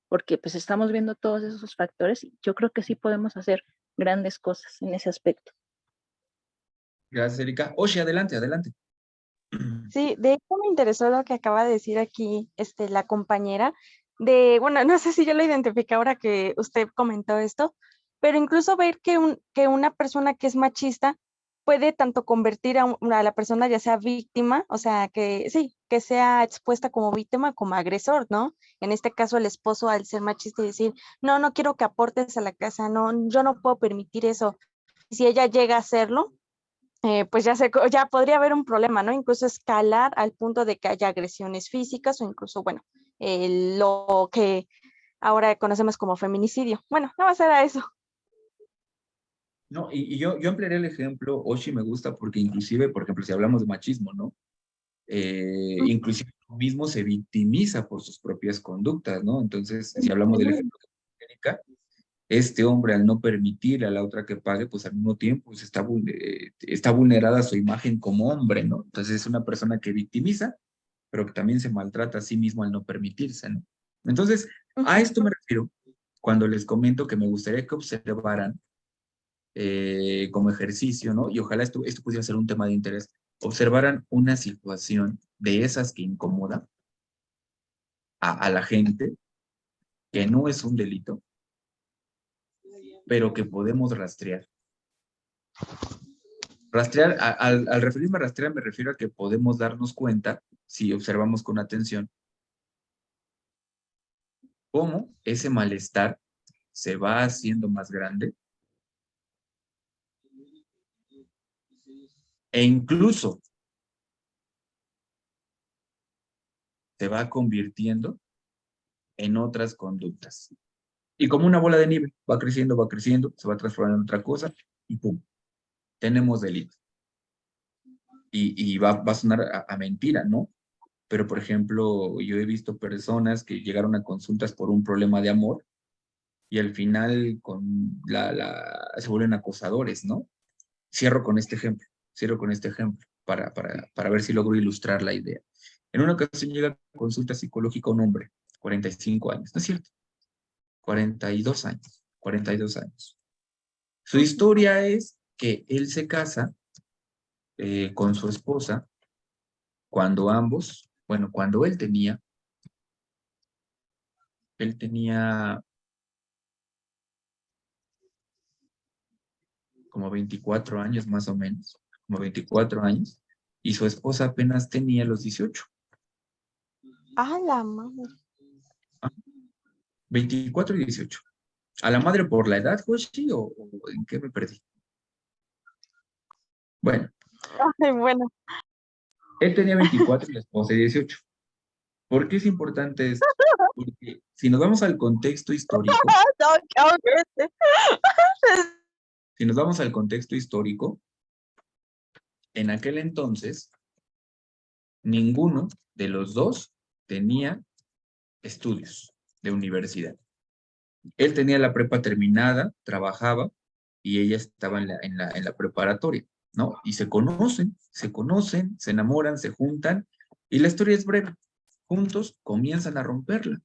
porque pues estamos viendo todos esos factores y yo creo que sí podemos hacer grandes cosas en ese aspecto. Gracias, Erika. Oye, adelante, adelante. Sí, de hecho me interesó lo que acaba de decir aquí, la compañera, de, bueno, no sé si yo lo identifiqué ahora que usted comentó esto, pero incluso ver que una persona que es machista puede tanto convertir a la persona ya sea víctima, o sea, que sí, que sea expuesta como víctima como agresor, ¿no? En este caso el esposo al ser machista y decir, no, no quiero que aportes a la casa, no, yo no puedo permitir eso. Si ella llega a hacerlo, pues ya podría haber un problema, ¿no? Incluso escalar al punto de que haya agresiones físicas o incluso, bueno, lo que ahora conocemos como feminicidio. Bueno, nada más era eso. No, y yo ampliaré el ejemplo, Oshi me gusta porque inclusive, por ejemplo, si hablamos de machismo, ¿no? Inclusive uno mismo se victimiza por sus propias conductas, ¿no? Entonces, si hablamos del ejemplo de Erika, este hombre al no permitir a la otra que pague, pues al mismo tiempo pues, está vulnerada su imagen como hombre, ¿no? Entonces es una persona que victimiza, pero que también se maltrata a sí mismo al no permitirse, ¿no? Entonces, a esto me refiero cuando les comento que me gustaría que observaran como ejercicio, ¿no? Y ojalá esto pudiera ser un tema de interés, observaran una situación de esas que incomoda a la gente, que no es un delito, pero que podemos rastrear. Rastrear, al referirme a rastrear, me refiero a que podemos darnos cuenta, si observamos con atención, cómo ese malestar se va haciendo más grande e incluso se va convirtiendo en otras conductas. Y como una bola de nieve, va creciendo, se va transformando en otra cosa y ¡pum! tenemos delito. Y va a sonar a mentira, ¿no? Pero, por ejemplo, yo he visto personas que llegaron a consultas por un problema de amor y al final se vuelven acosadores, ¿no? Cierro con este ejemplo para ver si logro ilustrar la idea. En una ocasión llega a consulta psicológica un hombre, 45 años, ¿no es cierto? 42 años. Su historia es que él se casa con su esposa cuando cuando él tenía como 24 años más o menos, como 24 años, y su esposa apenas tenía los 18. ¡Ah, la madre! 24 y 18. ¿A la madre por la edad, Joshi, o en qué me perdí? Bueno, Ay, bueno. él tenía 24 y la esposa 18. ¿Por qué es importante esto? Porque si nos vamos al contexto histórico, si nos vamos al contexto histórico, en aquel entonces, ninguno de los dos tenía estudios de universidad. Él tenía la prepa terminada, trabajaba, y ella estaba en la preparatoria, ¿no? Y se conocen, se enamoran, se juntan, y la historia es breve. Juntos comienzan a romperla.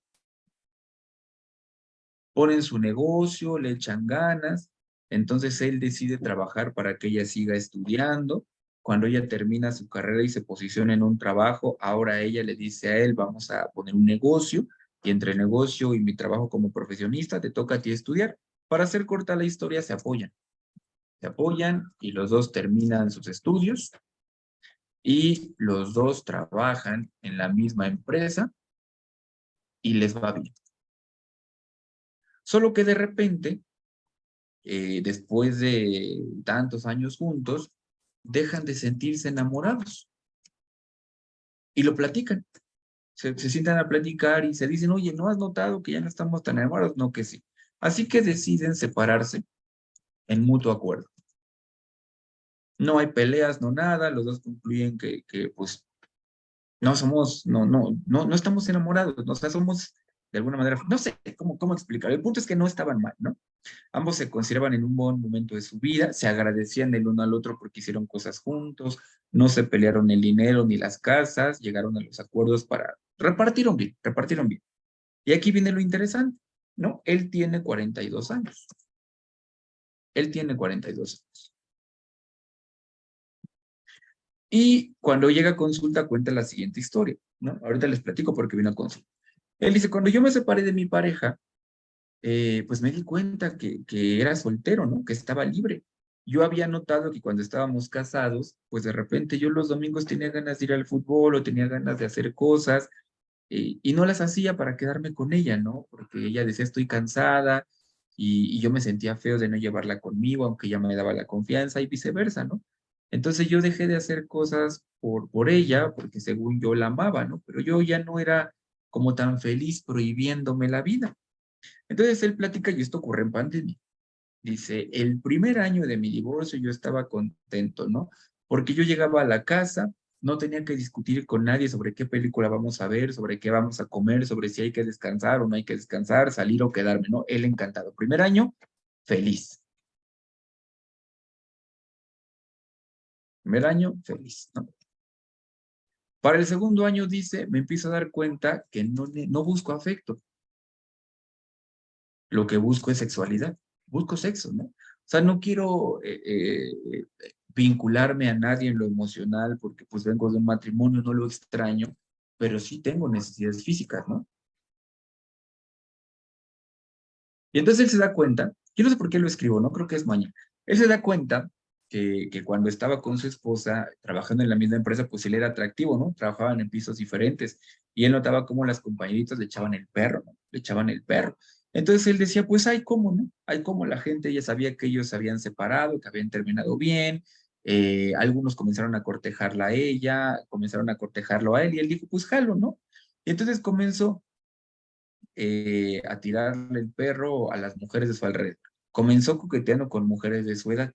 Ponen su negocio, le echan ganas, entonces él decide trabajar para que ella siga estudiando. Cuando ella termina su carrera y se posiciona en un trabajo, ahora ella le dice a él, vamos a poner un negocio, y entre el negocio y mi trabajo como profesionista, te toca a ti estudiar. Para hacer corta la historia, se apoyan y los dos terminan sus estudios y los dos trabajan en la misma empresa y les va bien. Solo que de repente, después de tantos años juntos, dejan de sentirse enamorados y lo platican. Se sientan a platicar y se dicen, oye, ¿no has notado que ya no estamos tan enamorados? No, que sí. Así que deciden separarse en mutuo acuerdo. No hay peleas, no nada, los dos concluyen que pues no estamos enamorados, ¿no? O sea, somos de alguna manera, no sé cómo explicar. El punto es que no estaban mal, ¿no? Ambos se consideraban en un buen momento de su vida, se agradecían el uno al otro porque hicieron cosas juntos, no se pelearon el dinero ni las casas, llegaron a los acuerdos para, repartieron bien, repartieron bien. Y aquí viene lo interesante, ¿no? Él tiene 42 años. Él tiene 42 años. Y cuando llega a consulta cuenta la siguiente historia, ¿no? Ahorita les platico porque vino a consulta. Él dice, cuando yo me separé de mi pareja, pues me di cuenta que era soltero, ¿no? Que estaba libre. Yo había notado que cuando estábamos casados, pues de repente yo los domingos tenía ganas de ir al fútbol o tenía ganas de hacer cosas y no las hacía para quedarme con ella, ¿no? Porque ella decía, estoy cansada y yo me sentía feo de no llevarla conmigo, aunque ella me daba la confianza y viceversa, ¿no? Entonces yo dejé de hacer cosas por ella, porque según yo la amaba, ¿no? Pero yo ya no era como tan feliz prohibiéndome la vida. Entonces él platica, y esto ocurre en pandemia. Dice, el primer año de mi divorcio yo estaba contento, ¿no? Porque yo llegaba a la casa, no tenía que discutir con nadie sobre qué película vamos a ver, sobre qué vamos a comer, sobre si hay que descansar o no hay que descansar, salir o quedarme, ¿no? Él encantado. Primer año, feliz. Primer año, feliz, ¿no? Para el segundo año, dice, me empiezo a dar cuenta que no busco afecto. Lo que busco es sexualidad. Busco sexo, ¿no? O sea, no quiero vincularme a nadie en lo emocional porque pues vengo de un matrimonio, no lo extraño, pero sí tengo necesidades físicas, ¿no? Y entonces él se da cuenta, yo no sé por qué lo escribo, no creo que es maña. Él se da cuenta que cuando estaba con su esposa trabajando en la misma empresa, pues él era atractivo, ¿no? Trabajaban en pisos diferentes y él notaba cómo las compañeritas le echaban el perro, ¿no? Le echaban el perro. Entonces él decía, pues hay cómo, ¿no? Hay cómo la gente ya sabía que ellos se habían separado, que habían terminado bien, algunos comenzaron a cortejarla a ella, comenzaron a cortejarlo a él y él dijo, pues jalo, ¿no? Y entonces comenzó a tirarle el perro a las mujeres de su alrededor. Comenzó coqueteando con mujeres de su edad.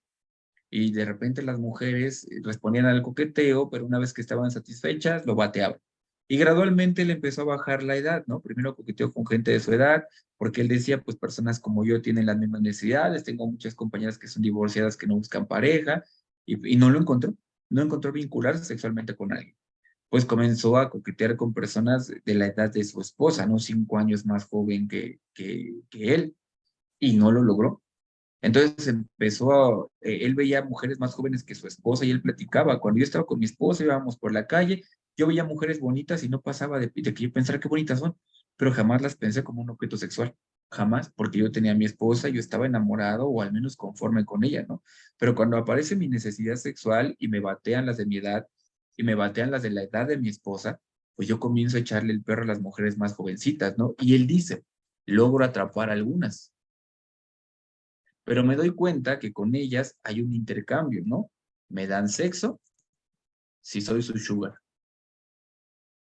Y de repente las mujeres respondían al coqueteo, pero una vez que estaban satisfechas, lo bateaban. Y gradualmente le empezó a bajar la edad, ¿no? Primero coqueteó con gente de su edad, porque él decía, pues personas como yo tienen las mismas necesidades, tengo muchas compañeras que son divorciadas que no buscan pareja, y no lo encontró, no encontró vincularse sexualmente con alguien. Pues comenzó a coquetear con personas de la edad de su esposa, ¿no? 5 años más joven que él, y no lo logró. Entonces él veía mujeres más jóvenes que su esposa y él platicaba, cuando yo estaba con mi esposa, íbamos por la calle, yo veía mujeres bonitas y no pasaba de que yo pensara qué bonitas son, pero jamás las pensé como un objeto sexual, jamás, porque yo tenía a mi esposa, yo estaba enamorado o al menos conforme con ella, ¿no? Pero cuando aparece mi necesidad sexual y me batean las de mi edad y me batean las de la edad de mi esposa, pues yo comienzo a echarle el perro a las mujeres más jovencitas, ¿no? Y él dice, logro atrapar a algunas, pero me doy cuenta que con ellas hay un intercambio, ¿no? Me dan sexo si soy su sugar.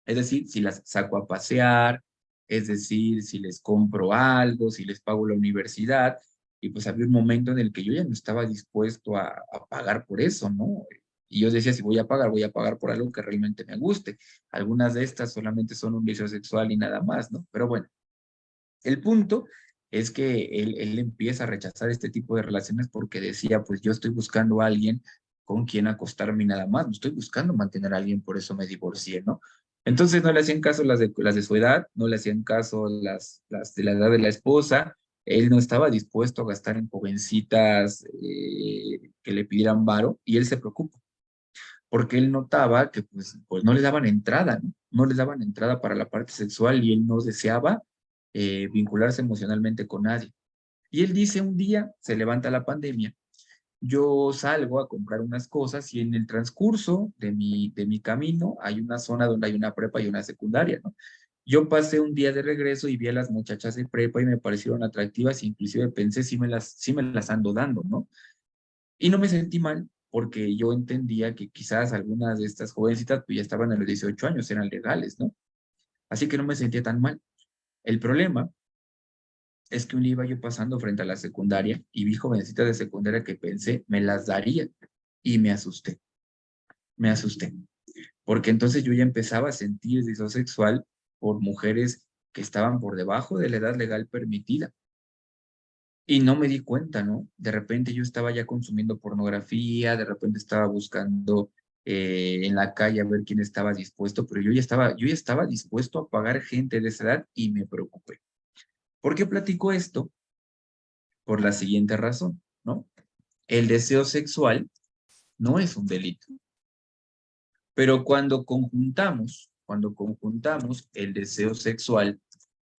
Es decir, si las saco a pasear, es decir, si les compro algo, si les pago la universidad. Y pues había un momento en el que yo ya no estaba dispuesto a pagar por eso, ¿no? Y yo decía, si voy a pagar por algo que realmente me guste. Algunas de estas solamente son un vicio sexual y nada más, ¿no? Pero bueno, el punto es que él empieza a rechazar este tipo de relaciones porque decía, pues yo estoy buscando a alguien con quien acostarme y nada más, no estoy buscando mantener a alguien, por eso me divorcié, ¿no? Entonces no le hacían caso las de su edad, no le hacían caso las de la edad de la esposa, él no estaba dispuesto a gastar en jovencitas que le pidieran varo y él se preocupa porque él notaba que pues no le daban entrada, ¿no? No le daban entrada para la parte sexual y él no deseaba vincularse emocionalmente con nadie. Y él dice, un día se levanta la pandemia, yo salgo a comprar unas cosas y en el transcurso de mi camino hay una zona donde hay una prepa y una secundaria, ¿no? Yo pasé un día de regreso y vi a las muchachas de prepa y me parecieron atractivas, inclusive pensé si me las ando dando, ¿no? Y no me sentí mal porque yo entendía que quizás algunas de estas jovencitas pues ya estaban a los 18 años, eran legales, ¿no? Así que no me sentía tan mal. El problema es que un día iba yo pasando frente a la secundaria y vi jovencitas de secundaria que pensé me las daría y me asusté, porque entonces yo ya empezaba a sentir deseo sexual por mujeres que estaban por debajo de la edad legal permitida. Y no me di cuenta, ¿no? De repente yo estaba ya consumiendo pornografía, de repente estaba buscando en la calle a ver quién estaba dispuesto, pero yo ya estaba dispuesto a pagar gente de esa edad y me preocupé. ¿Por qué platico esto? Por la siguiente razón, ¿no? El deseo sexual no es un delito, pero cuando conjuntamos el deseo sexual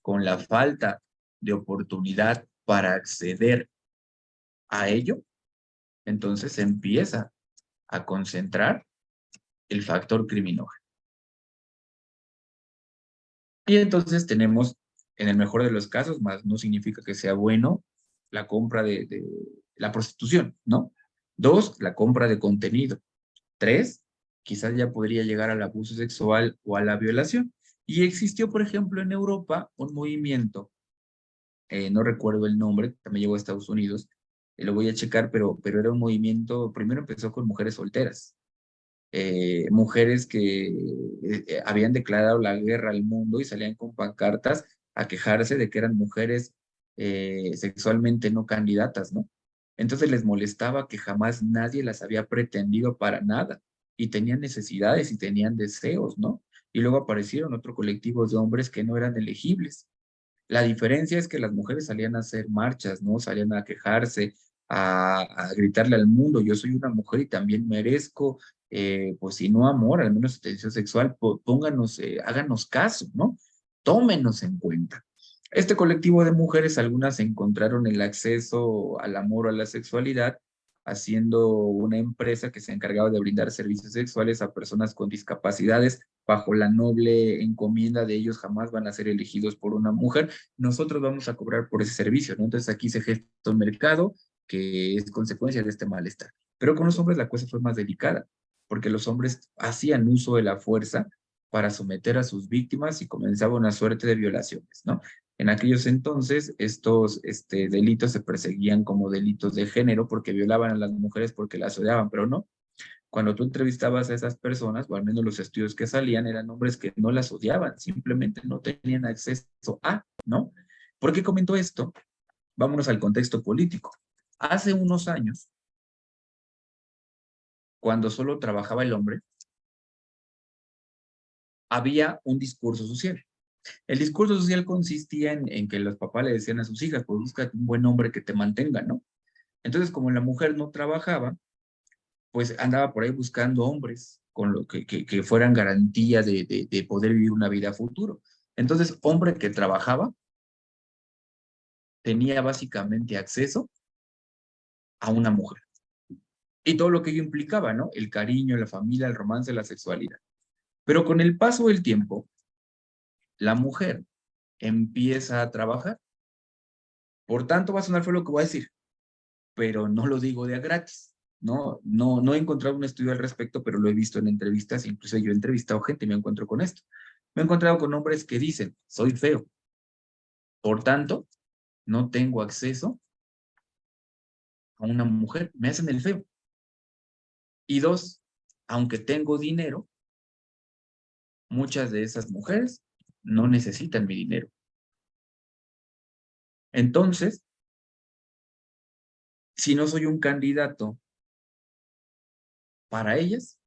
con la falta de oportunidad para acceder a ello, entonces se empieza a concentrar el factor criminógeno. Y entonces tenemos, en el mejor de los casos, más no significa que sea bueno, la compra de la prostitución, ¿no? 2, la compra de contenido. 3, quizás ya podría llegar al abuso sexual o a la violación. Y existió, por ejemplo, en Europa un movimiento, no recuerdo el nombre, también llegó a Estados Unidos, lo voy a checar, pero era un movimiento, primero empezó con mujeres solteras, mujeres que habían declarado la guerra al mundo y salían con pancartas a quejarse de que eran mujeres sexualmente no candidatas, ¿no? Entonces les molestaba que jamás nadie las había pretendido para nada y tenían necesidades y tenían deseos, ¿no? Y luego aparecieron otro colectivo de hombres que no eran elegibles. La diferencia es que las mujeres salían a hacer marchas, ¿no? Salían a quejarse, a gritarle al mundo, yo soy una mujer y también merezco, pues si no amor, al menos atención sexual, pónganos, háganos caso, ¿no? Tómenos en cuenta. Este colectivo de mujeres, algunas encontraron el acceso al amor o a la sexualidad haciendo una empresa que se encargaba de brindar servicios sexuales a personas con discapacidades bajo la noble encomienda de ellos jamás van a ser elegidos por una mujer, nosotros vamos a cobrar por ese servicio, ¿no? Entonces aquí se gesta un mercado que es consecuencia de este malestar. Pero con los hombres la cosa fue más delicada, porque los hombres hacían uso de la fuerza para someter a sus víctimas y comenzaba una suerte de violaciones, ¿no? En aquellos entonces, estos delitos se perseguían como delitos de género porque violaban a las mujeres porque las odiaban, pero no. Cuando tú entrevistabas a esas personas, o al menos los estudios que salían, eran hombres que no las odiaban, simplemente no tenían acceso a, ¿no? ¿Por qué comento esto? Vámonos al contexto político. Hace unos años, cuando solo trabajaba el hombre, había un discurso social. El discurso social consistía en que los papás le decían a sus hijas, pues búscate un buen hombre que te mantenga, ¿no? Entonces, como la mujer no trabajaba, pues andaba por ahí buscando hombres con lo que fueran garantía de poder vivir una vida a futuro. Entonces, hombre que trabajaba tenía básicamente acceso a una mujer. Y todo lo que ello implicaba, ¿no? El cariño, la familia, el romance, la sexualidad. Pero con el paso del tiempo, la mujer empieza a trabajar. Por tanto, va a sonar feo lo que voy a decir, pero no lo digo de a gratis. No he encontrado un estudio al respecto, pero lo he visto en entrevistas, incluso yo he entrevistado gente y me encuentro con esto. Me he encontrado con hombres que dicen, soy feo, por tanto, no tengo acceso a una mujer, me hacen el feo. Y dos, aunque tengo dinero, muchas de esas mujeres no necesitan mi dinero. Entonces, si no soy un candidato para ellas,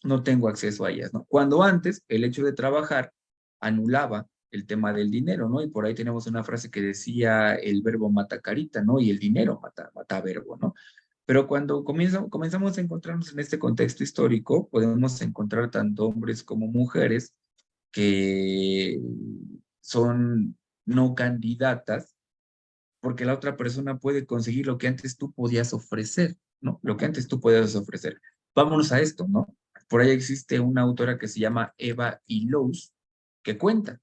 no tengo acceso a ellas, ¿no? Cuando antes el hecho de trabajar anulaba el tema del dinero, ¿no? Y por ahí tenemos una frase que decía el verbo mata carita, ¿no? Y el dinero mata verbo, ¿no? Pero cuando comenzamos a encontrarnos en este contexto histórico, podemos encontrar tanto hombres como mujeres que son no candidatas porque la otra persona puede conseguir lo que antes tú podías ofrecer, ¿no? Lo que antes tú podías ofrecer. Vámonos a esto, ¿no? Por ahí existe una autora que se llama Eva Illouz, que cuenta.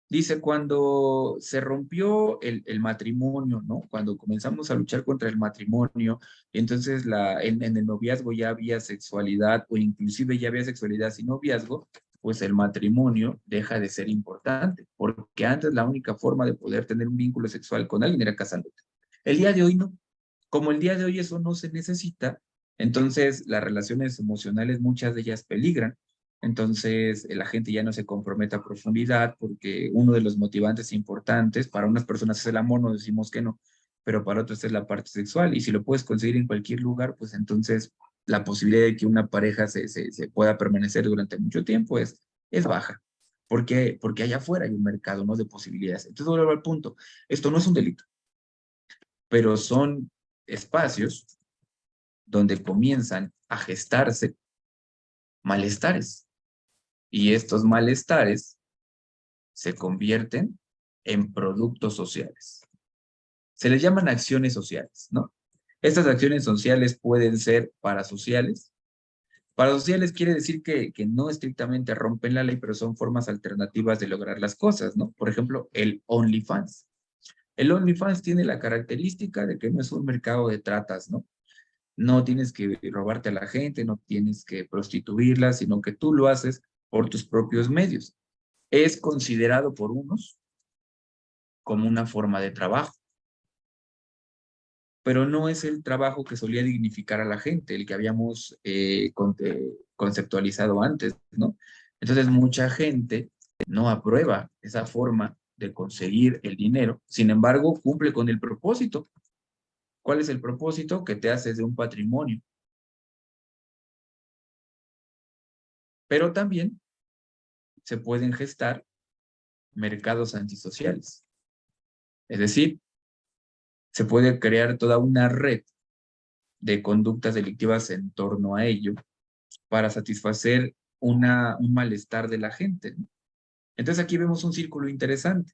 Dice, cuando se rompió el matrimonio, ¿no? Cuando comenzamos a luchar contra el matrimonio, entonces en el noviazgo ya había sexualidad o inclusive ya había sexualidad sin noviazgo, pues el matrimonio deja de ser importante, porque antes la única forma de poder tener un vínculo sexual con alguien era casándote. El día de hoy no. Como el día de hoy eso no se necesita, entonces las relaciones emocionales, muchas de ellas peligran. Entonces la gente ya no se compromete a profundidad porque uno de los motivantes importantes, para unas personas es el amor, no decimos que no, pero para otras es la parte sexual. Y si lo puedes conseguir en cualquier lugar, pues entonces la posibilidad de que una pareja se pueda permanecer durante mucho tiempo es baja. Porque allá afuera hay un mercado, ¿no? De posibilidades. Entonces vuelvo al punto. Esto no es un delito, pero son espacios donde comienzan a gestarse malestares. Y estos malestares se convierten en productos sociales. Se les llaman acciones sociales, ¿no? Estas acciones sociales pueden ser parasociales. Parasociales quiere decir que no estrictamente rompen la ley, pero son formas alternativas de lograr las cosas, ¿no? Por ejemplo, el OnlyFans. El OnlyFans tiene la característica de que no es un mercado de tratas, ¿no? No tienes que robarte a la gente, no tienes que prostituirla, sino que tú lo haces por tus propios medios. Es considerado por unos como una forma de trabajo, pero no es el trabajo que solía dignificar a la gente, el que habíamos conceptualizado antes, ¿no? Entonces mucha gente no aprueba esa forma de conseguir el dinero, sin embargo cumple con el propósito. ¿Cuál es el propósito? Que te haces de un patrimonio. Pero también se pueden gestar mercados antisociales. Es decir, se puede crear toda una red de conductas delictivas en torno a ello para satisfacer un malestar de la gente, ¿no? Entonces aquí vemos un círculo interesante.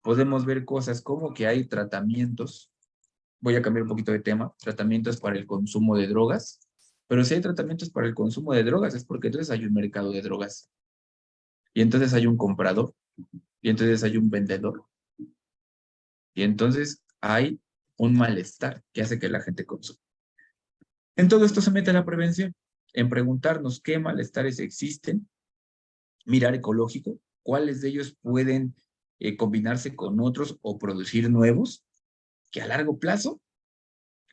Podemos ver cosas como que hay tratamientos, voy a cambiar un poquito de tema, tratamientos para el consumo de drogas, pero si hay tratamientos para el consumo de drogas es porque entonces hay un mercado de drogas y entonces hay un comprador y entonces hay un vendedor y entonces hay un malestar que hace que la gente consuma. En todo esto se mete la prevención, en preguntarnos qué malestares existen, mirar ecológico, cuáles de ellos pueden combinarse con otros o producir nuevos que a largo plazo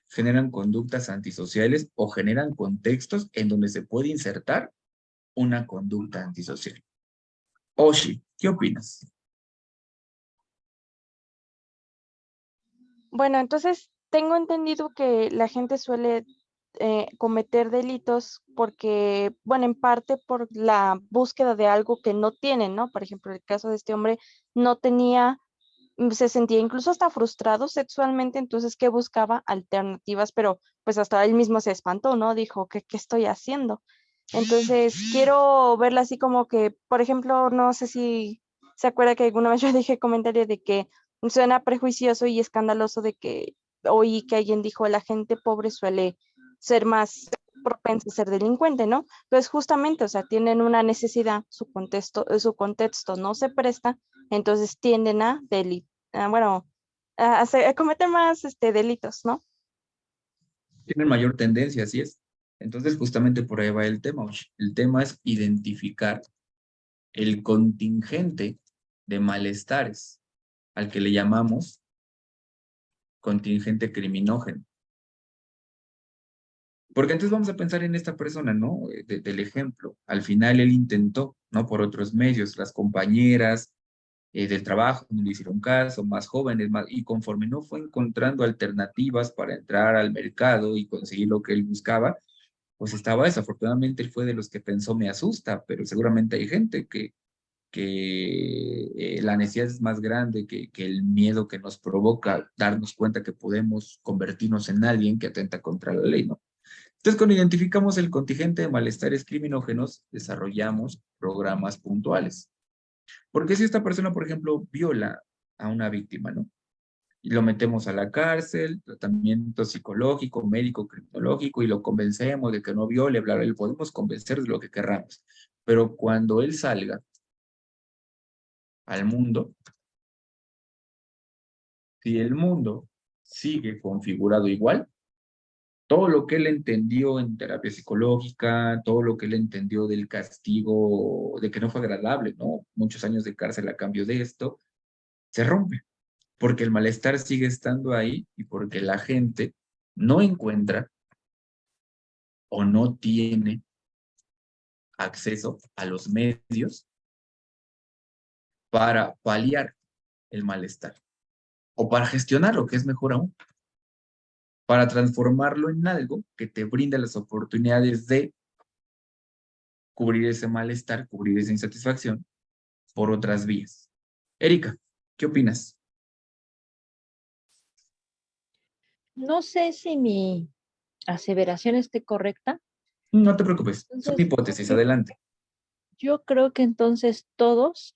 generan conductas antisociales o generan contextos en donde se puede insertar una conducta antisocial. Oshi, ¿qué opinas? Bueno, entonces tengo entendido que la gente suele cometer delitos porque, bueno, en parte por la búsqueda de algo que no tienen, ¿no? Por ejemplo, el caso de este hombre no tenía, se sentía incluso hasta frustrado sexualmente, entonces que buscaba alternativas, pero pues hasta él mismo se espantó, ¿no? Dijo, ¿qué estoy haciendo? Entonces quiero verla así como que, por ejemplo, no sé si se acuerda que alguna vez yo dije comentario de que suena prejuicioso y escandaloso de que oí que alguien dijo la gente pobre suele ser más propensa a ser delincuente, ¿no? Pues justamente, o sea, tienen una necesidad, su contexto no se presta, entonces tienden a bueno, a cometer más delitos, ¿no? Tienen mayor tendencia, así es. Entonces, justamente por ahí va el tema, Oshi. El tema es identificar el contingente de malestares al que le llamamos contingente criminógeno. Porque entonces vamos a pensar en esta persona, ¿no? Del ejemplo. Al final él intentó, ¿no? Por otros medios, las compañeras del trabajo no le hicieron caso, más jóvenes, más, y conforme no fue encontrando alternativas para entrar al mercado y conseguir lo que él buscaba, pues estaba desafortunadamente él fue de los que pensó me asusta, pero seguramente hay gente que la necesidad es más grande que el miedo que nos provoca darnos cuenta que podemos convertirnos en alguien que atenta contra la ley, ¿no? Entonces, cuando identificamos el contingente de malestares criminógenos, desarrollamos programas puntuales. Porque si esta persona, por ejemplo, viola a una víctima, ¿no? Y lo metemos a la cárcel, tratamiento psicológico, médico, criminológico, y lo convencemos de que no viole, bla, bla, le podemos convencer de lo que querramos. Pero cuando él salga al mundo, si el mundo sigue configurado igual, todo lo que él entendió en terapia psicológica, todo lo que él entendió del castigo, de que no fue agradable, ¿no? Muchos años de cárcel a cambio de esto, se rompe, porque el malestar sigue estando ahí y porque la gente no encuentra o no tiene acceso a los medios para paliar el malestar o para gestionarlo, que es mejor aún, para transformarlo en algo que te brinda las oportunidades de cubrir ese malestar, cubrir esa insatisfacción por otras vías. Erika, ¿qué opinas? No sé si mi aseveración esté correcta. No te preocupes, son Entonces, hipótesis, adelante. yo creo que entonces todos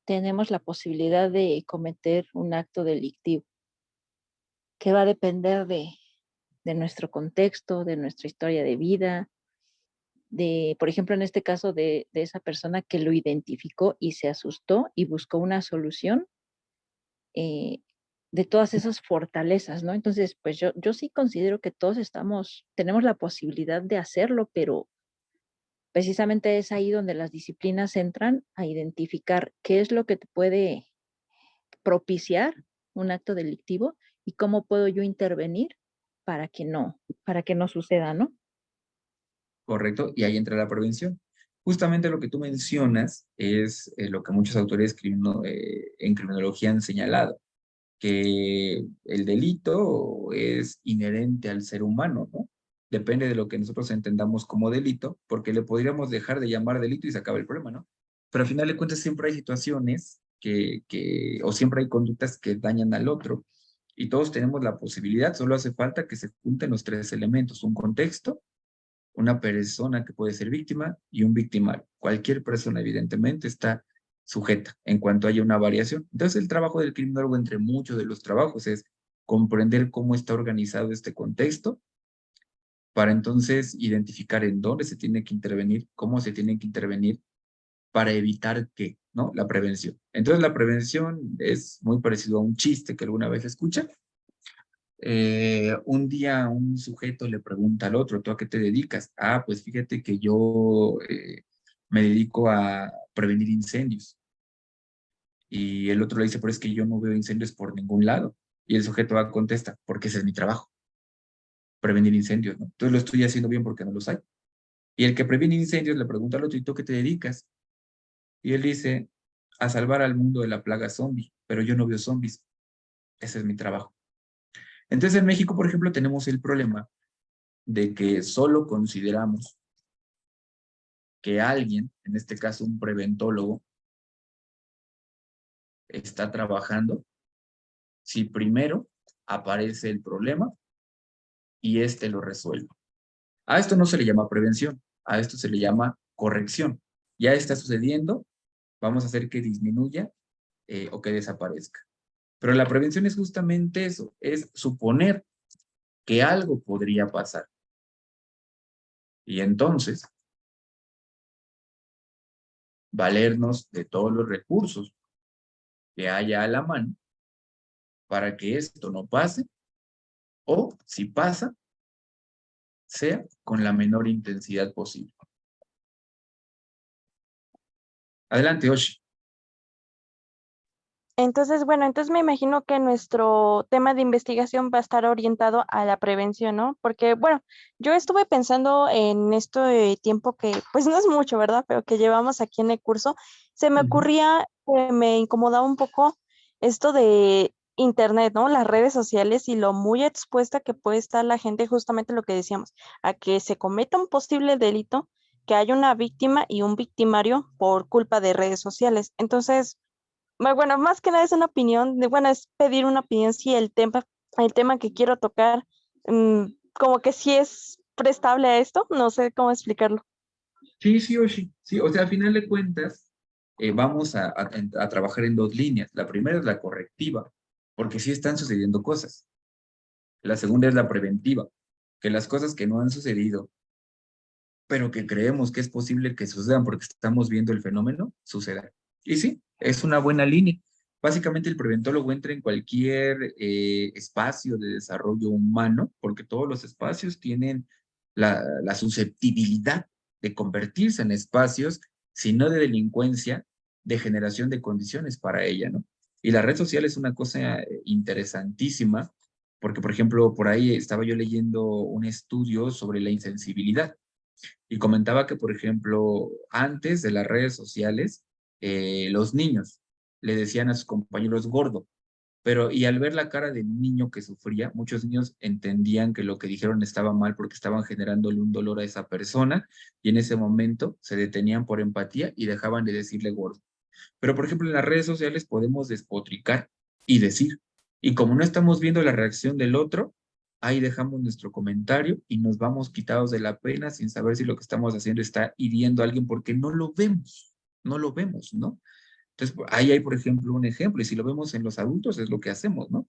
tenemos la posibilidad de cometer un acto delictivo, que va a depender de nuestro contexto, de nuestra historia de vida, de, por ejemplo, en este caso de esa persona que lo identificó y se asustó y buscó una solución eh, de todas esas fortalezas, ¿no? Entonces, pues yo sí considero que todos tenemos la posibilidad de hacerlo, pero precisamente es ahí donde las disciplinas entran a identificar qué es lo que te puede propiciar un acto delictivo y cómo puedo yo intervenir para que no suceda, ¿no? Correcto, y ahí entra la prevención. Justamente lo que tú mencionas es lo que muchos autores en criminología han señalado, que el delito es inherente al ser humano, ¿no? Depende de lo que nosotros entendamos como delito, porque le podríamos dejar de llamar delito y se acaba el problema, ¿no? Pero al final de cuentas siempre hay situaciones o siempre hay conductas que dañan al otro, y todos tenemos la posibilidad, solo hace falta que se junten los tres elementos, un contexto, una persona que puede ser víctima y un victimario. Cualquier persona, evidentemente, está sujeta en cuanto haya una variación. Entonces, el trabajo del criminólogo, entre muchos de los trabajos, es comprender cómo está organizado este contexto para entonces identificar en dónde se tiene que intervenir, cómo se tiene que intervenir para evitar que, ¿no? La prevención. Entonces, la prevención es muy parecido a un chiste que alguna vez escucha. Un día un sujeto le pregunta al otro, ¿tú a qué te dedicas? Ah, pues fíjate que yo me dedico a prevenir incendios. Y el otro le dice, pero es que yo no veo incendios por ningún lado. Y el sujeto va a contestar, porque ese es mi trabajo, prevenir incendios, ¿no? Entonces lo estoy haciendo bien porque no los hay. Y el que previene incendios le pregunta al otro, ¿y tú qué te dedicas? Y él dice, a salvar al mundo de la plaga zombie, pero yo no veo zombies. Ese es mi trabajo. Entonces en México, por ejemplo, tenemos el problema de que solo consideramos que alguien, en este caso un preventólogo, está trabajando si primero aparece el problema y éste lo resuelve. A esto no se le llama prevención, a esto se le llama corrección. Ya está sucediendo, vamos a hacer que disminuya o que desaparezca. Pero la prevención es justamente eso, es suponer que algo podría pasar. Y entonces, valernos de todos los recursos que haya a la mano para que esto no pase, o si pasa, sea con la menor intensidad posible. Adelante, Oshi. Entonces, bueno, entonces me imagino que nuestro tema de investigación va a estar orientado a la prevención, ¿no? Porque, bueno, yo estuve pensando en esto de tiempo que, pues no es mucho, ¿verdad? Pero que llevamos aquí en el curso, se me ocurría, me incomodaba un poco esto de Internet, ¿no? Las redes sociales y lo muy expuesta que puede estar la gente, justamente lo que decíamos, a que se cometa un posible delito, que haya una víctima y un victimario por culpa de redes sociales. Entonces, bueno, más que nada es una opinión, bueno, es pedir una opinión si el tema que quiero tocar, como que sí es prestable a esto, no sé cómo explicarlo. Sí, sí, Oshi. Sí, o sea, a final de cuentas, vamos a trabajar en dos líneas. La primera es la correctiva, porque sí están sucediendo cosas. La segunda es la preventiva, que las cosas que no han sucedido, pero que creemos que es posible que sucedan porque estamos viendo el fenómeno, sucedan. Y sí, es una buena línea. Básicamente el preventólogo entra en cualquier espacio de desarrollo humano, porque todos los espacios tienen la susceptibilidad de convertirse en espacios, si no de delincuencia, de generación de condiciones para ella, ¿no? Y la red social es una cosa interesantísima, porque, por ejemplo, por ahí estaba yo leyendo un estudio sobre la insensibilidad y comentaba que, por ejemplo, antes de las redes sociales, los niños le decían a sus compañeros gordo, pero y al ver la cara del niño que sufría, muchos niños entendían que lo que dijeron estaba mal porque estaban generándole un dolor a esa persona y en ese momento se detenían por empatía y dejaban de decirle gordo. Pero, por ejemplo, en las redes sociales podemos despotricar y decir. Y como no estamos viendo la reacción del otro, ahí dejamos nuestro comentario y nos vamos quitados de la pena sin saber si lo que estamos haciendo está hiriendo a alguien porque no lo vemos, no lo vemos, ¿no? Entonces, ahí hay, por ejemplo, un ejemplo, y si lo vemos en los adultos, es lo que hacemos, ¿no?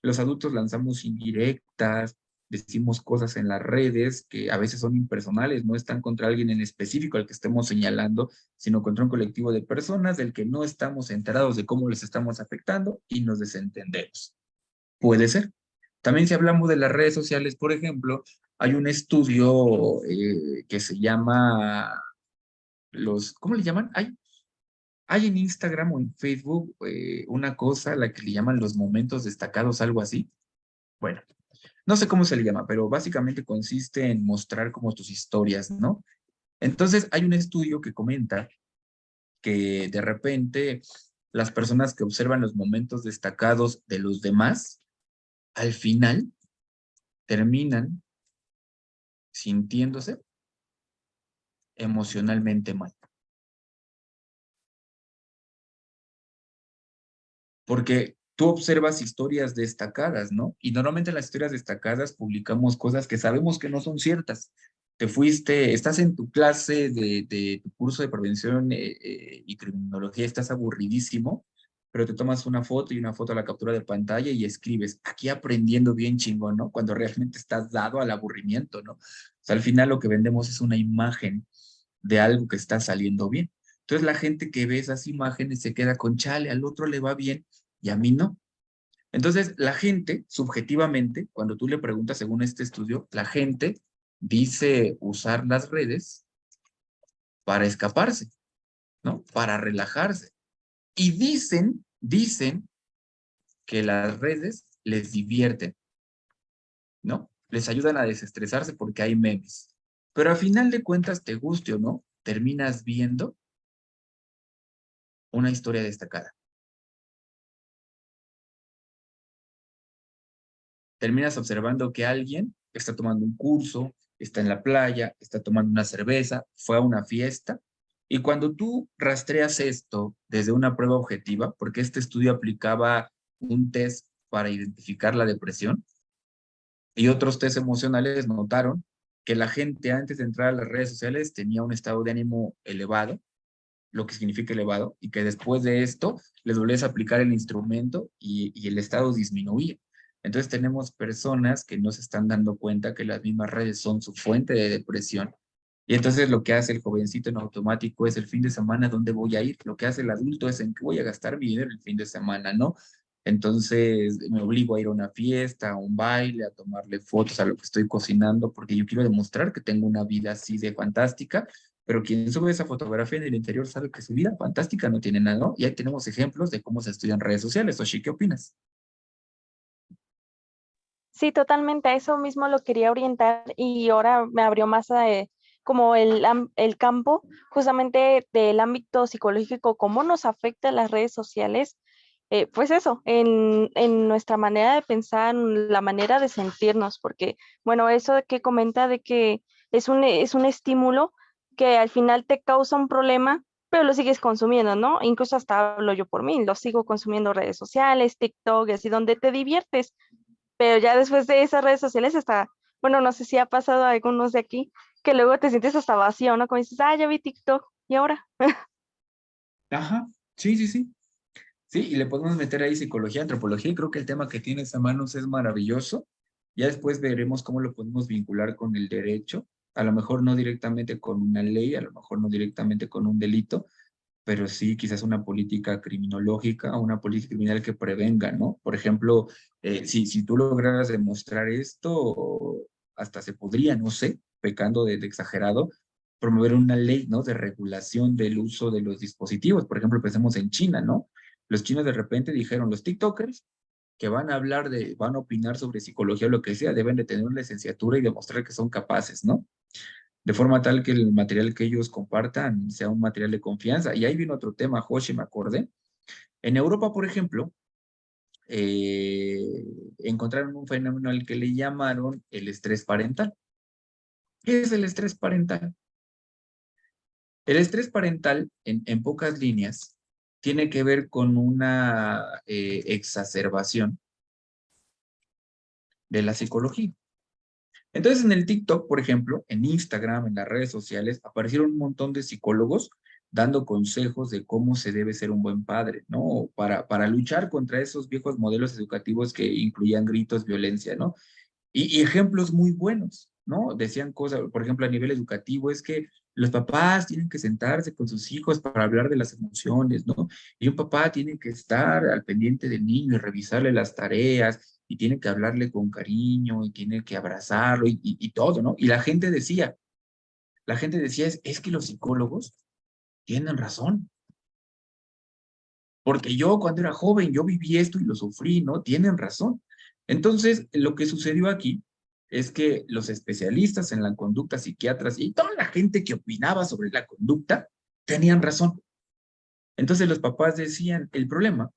Los adultos lanzamos indirectas, decimos cosas en las redes que a veces son impersonales, no están contra alguien en específico al que estemos señalando, sino contra un colectivo de personas del que no estamos enterados de cómo les estamos afectando y nos desentendemos. Puede ser. También si hablamos de las redes sociales, por ejemplo, hay un estudio que se llama ¿cómo le llaman? Hay en Instagram o en Facebook una cosa a la que le llaman los momentos destacados, algo así. Bueno, no sé cómo se le llama, pero básicamente consiste en mostrar como tus historias, ¿no? Entonces hay un estudio que comenta que de repente las personas que observan los momentos destacados de los demás, al final terminan sintiéndose emocionalmente mal. Porque tú observas historias destacadas, ¿no? Y normalmente en las historias destacadas publicamos cosas que sabemos que no son ciertas. Te fuiste, estás en tu clase de tu curso de prevención y criminología, estás aburridísimo, pero te tomas una foto y una foto a la captura de pantalla y escribes, aquí aprendiendo bien chingón, ¿no? Cuando realmente estás dado al aburrimiento, ¿no? O sea, al final lo que vendemos es una imagen de algo que está saliendo bien. Entonces la gente que ve esas imágenes se queda con chale, al otro le va bien y a mí no. Entonces la gente, subjetivamente, cuando tú le preguntas según este estudio, la gente dice usar las redes para escaparse, ¿no? Para relajarse. Y dicen que las redes les divierten, ¿no? Les ayudan a desestresarse porque hay memes. Pero a final de cuentas, te guste o no, terminas viendo una historia destacada. Terminas observando que alguien está tomando un curso, está en la playa, está tomando una cerveza, fue a una fiesta. Y cuando tú rastreas esto desde una prueba objetiva, porque este estudio aplicaba un test para identificar la depresión y otros test emocionales, notaron que la gente antes de entrar a las redes sociales tenía un estado de ánimo elevado, lo que significa elevado, y que después de esto les volvías a aplicar el instrumento y el estado disminuía. Entonces tenemos personas que no se están dando cuenta que las mismas redes son su fuente de depresión. Y entonces lo que hace el jovencito en automático es el fin de semana, ¿dónde voy a ir? Lo que hace el adulto es en qué voy a gastar mi dinero el fin de semana, ¿no? Entonces me obligo a ir a una fiesta, a un baile, a tomarle fotos a lo que estoy cocinando, porque yo quiero demostrar que tengo una vida así de fantástica, pero quien sube esa fotografía en el interior sabe que su vida fantástica no tiene nada, ¿no? Y ahí tenemos ejemplos de cómo se estudian redes sociales. Oshi, ¿qué opinas? Sí, totalmente, a eso mismo lo quería orientar y ahora me abrió más como el campo justamente del ámbito psicológico, cómo nos afecta las redes sociales, pues eso, en nuestra manera de pensar, en la manera de sentirnos, porque bueno, eso de que comenta de que es un estímulo que al final te causa un problema, pero lo sigues consumiendo, ¿no? Incluso hasta hablo yo por mí, lo sigo consumiendo redes sociales, TikTok, así donde te diviertes, pero ya después de esas redes sociales hasta, bueno, no sé si ha pasado a algunos de aquí, que luego te sientes hasta vacío, ¿no? Como dices, ah, ya vi TikTok, ¿y ahora? Ajá, sí, sí, sí. Sí, y le podemos meter ahí psicología, antropología, y creo que el tema que tienes a manos es maravilloso. Ya después veremos cómo lo podemos vincular con el derecho, a lo mejor no directamente con una ley, a lo mejor no directamente con un delito, pero sí quizás una política criminológica o una política criminal que prevenga, ¿no? Por ejemplo, si tú lograras demostrar esto, hasta se podría, no sé, pecando de exagerado, promover una ley, ¿no? De regulación del uso de los dispositivos. Por ejemplo, pensemos en China, ¿no? Los chinos de repente dijeron, los TikTokers que van a hablar van a opinar sobre psicología o lo que sea, deben de tener una licenciatura y demostrar que son capaces, ¿no? De forma tal que el material que ellos compartan sea un material de confianza. Y ahí viene otro tema, Joshi, me acordé. En Europa, por ejemplo, eh, encontraron un fenómeno al que le llamaron el estrés parental. ¿Qué es el estrés parental? El estrés parental, en pocas líneas, tiene que ver con una exacerbación de la psicología. Entonces, en el TikTok, por ejemplo, en Instagram, en las redes sociales, aparecieron un montón de psicólogos dando consejos de cómo se debe ser un buen padre, ¿no? Para luchar contra esos viejos modelos educativos que incluían gritos, violencia, ¿no? Y ejemplos muy buenos, ¿no? Decían cosas, por ejemplo, a nivel educativo, es que los papás tienen que sentarse con sus hijos para hablar de las emociones, ¿no? Y un papá tiene que estar al pendiente del niño y revisarle las tareas, y tiene que hablarle con cariño, y tiene que abrazarlo, y todo, ¿no? Y la gente decía, es que los psicólogos tienen razón, porque yo cuando era joven, yo viví esto y lo sufrí, ¿no? Tienen razón. Entonces, lo que sucedió aquí es que los especialistas en la conducta, psiquiatras y toda la gente que opinaba sobre la conducta, tenían razón. Entonces los papás decían, el problema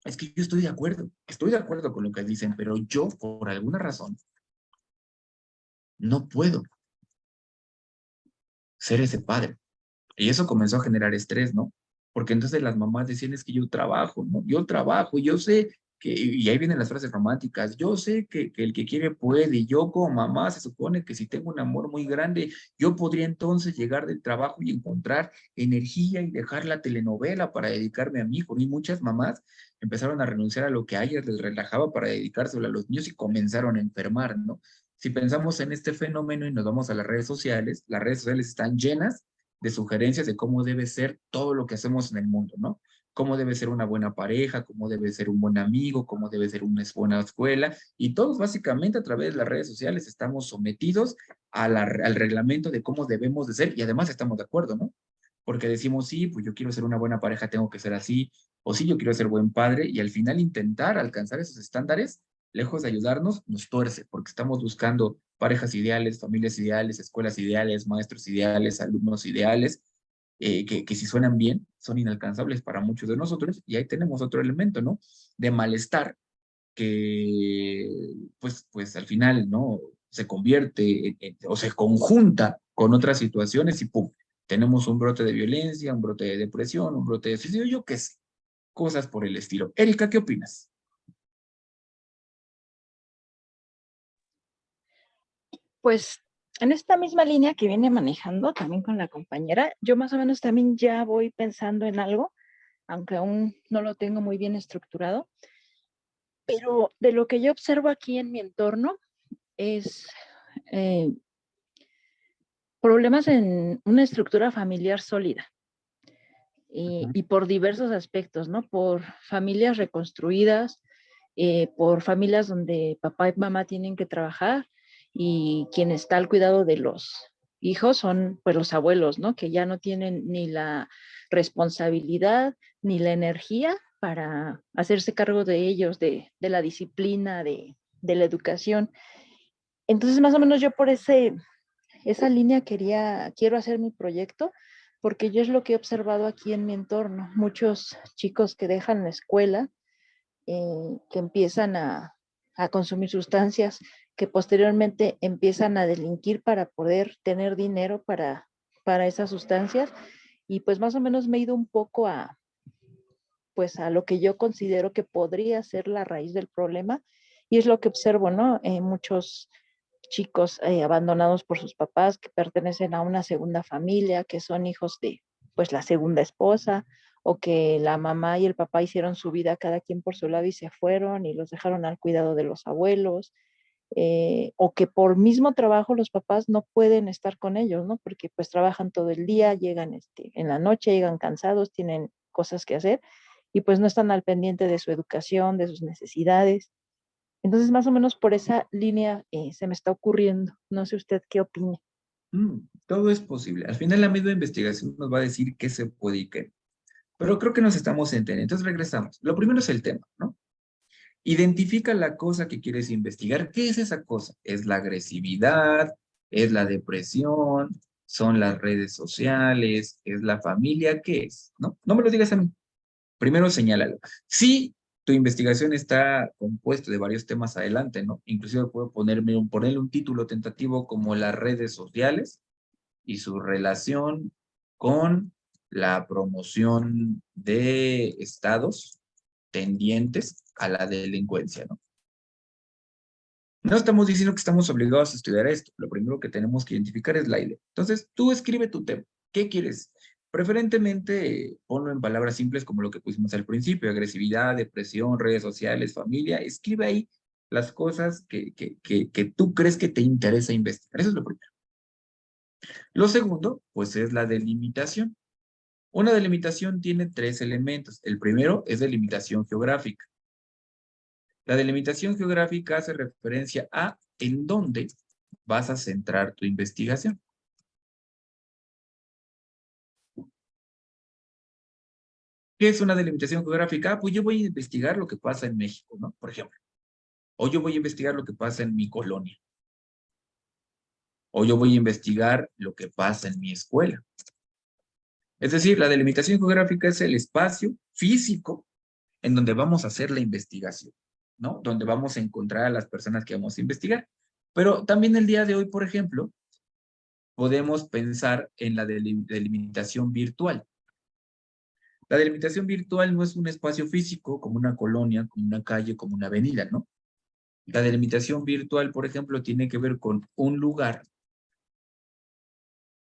es que yo estoy de acuerdo con lo que dicen, pero yo por alguna razón no puedo ser ese padre. Y eso comenzó a generar estrés, ¿no? Porque entonces las mamás decían, es que yo trabajo, ¿no? Yo trabajo, yo sé que, y ahí vienen las frases románticas, yo sé que el que quiere puede, y yo como mamá se supone que si tengo un amor muy grande, yo podría entonces llegar del trabajo y encontrar energía y dejar la telenovela para dedicarme a mi hijo. Y muchas mamás empezaron a renunciar a lo que a ellas les relajaba para dedicárselo a los niños y comenzaron a enfermar, ¿no? Si pensamos en este fenómeno y nos vamos a las redes sociales están llenas de sugerencias de cómo debe ser todo lo que hacemos en el mundo, ¿no? Cómo debe ser una buena pareja, cómo debe ser un buen amigo, cómo debe ser una buena escuela, y todos básicamente a través de las redes sociales estamos sometidos al reglamento de cómo debemos de ser, y además estamos de acuerdo, ¿no? porque decimos, sí, pues yo quiero ser una buena pareja, tengo que ser así, o sí, yo quiero ser buen padre, y al final intentar alcanzar esos estándares, lejos de ayudarnos, nos tuerce, porque estamos buscando parejas ideales, familias ideales, escuelas ideales, maestros ideales, alumnos ideales, que si suenan bien, son inalcanzables para muchos de nosotros, y ahí tenemos otro elemento, ¿no? De malestar, que pues al final, ¿no? Se convierte o se conjunta con otras situaciones y ¡pum! Tenemos un brote de violencia, un brote de depresión, un brote de suicidio, yo qué sé, cosas por el estilo. Erika, ¿qué opinas? Pues en esta misma línea que viene manejando también con la compañera, yo más o menos también ya voy pensando en algo, aunque aún no lo tengo muy bien estructurado, pero de lo que yo observo aquí en mi entorno es eh, problemas en una estructura familiar sólida y por diversos aspectos, ¿no? Por familias reconstruidas, por familias donde papá y mamá tienen que trabajar y quien está al cuidado de los hijos son pues los abuelos, ¿no? Que ya no tienen ni la responsabilidad ni la energía para hacerse cargo de ellos, de la disciplina, de la educación. Entonces, más o menos yo por esa línea quiero hacer mi proyecto, porque yo es lo que he observado aquí en mi entorno. Muchos chicos que dejan la escuela, que empiezan a consumir sustancias, que posteriormente empiezan a delinquir para poder tener dinero para esas sustancias. Y pues más o menos me he ido un poco pues a lo que yo considero que podría ser la raíz del problema. Y es lo que observo, ¿no? Muchos chicos abandonados por sus papás que pertenecen a una segunda familia, que son hijos de pues la segunda esposa, o que la mamá y el papá hicieron su vida cada quien por su lado y se fueron y los dejaron al cuidado de los abuelos, o que por mismo trabajo los papás no pueden estar con ellos, ¿no? Porque pues trabajan todo el día, llegan en la noche, llegan cansados, tienen cosas que hacer y pues no están al pendiente de su educación, de sus necesidades. Entonces, más o menos por esa línea se me está ocurriendo. No sé usted qué opina. Todo es posible. Al final la misma investigación nos va a decir qué se puede y qué no. Pero creo que nos estamos entendiendo. Entonces regresamos. Lo primero es el tema, ¿no? Identifica la cosa que quieres investigar. ¿Qué es esa cosa? ¿Es la agresividad? ¿Es la depresión? ¿Son las redes sociales? ¿Es la familia? ¿Qué es? ¿No? No me lo digas a mí. Primero señálalo. Si tu investigación está compuesto de varios temas adelante, ¿no? Inclusive puedo ponerle un título tentativo como las redes sociales y su relación con la promoción de estados tendientes a la delincuencia, ¿no? No estamos diciendo que estamos obligados a estudiar esto. Lo primero que tenemos que identificar es la idea. Entonces, tú escribe tu tema. ¿Qué quieres? Preferentemente, ponlo en palabras simples como lo que pusimos al principio, agresividad, depresión, redes sociales, familia. Escribe ahí las cosas que tú crees que te interesa investigar. Eso es lo primero. Lo segundo, pues es la delimitación. Una delimitación tiene tres elementos. El primero es delimitación geográfica. La delimitación geográfica hace referencia a en dónde vas a centrar tu investigación. ¿Qué es una delimitación geográfica? Pues yo voy a investigar lo que pasa en México, ¿no? Por ejemplo. O yo voy a investigar lo que pasa en mi colonia. O yo voy a investigar lo que pasa en mi escuela. Es decir, la delimitación geográfica es el espacio físico en donde vamos a hacer la investigación, ¿no? Donde vamos a encontrar a las personas que vamos a investigar. Pero también el día de hoy, por ejemplo, podemos pensar en la delimitación virtual. La delimitación virtual no es un espacio físico como una colonia, como una calle, como una avenida, ¿no? La delimitación virtual, por ejemplo, tiene que ver con un lugar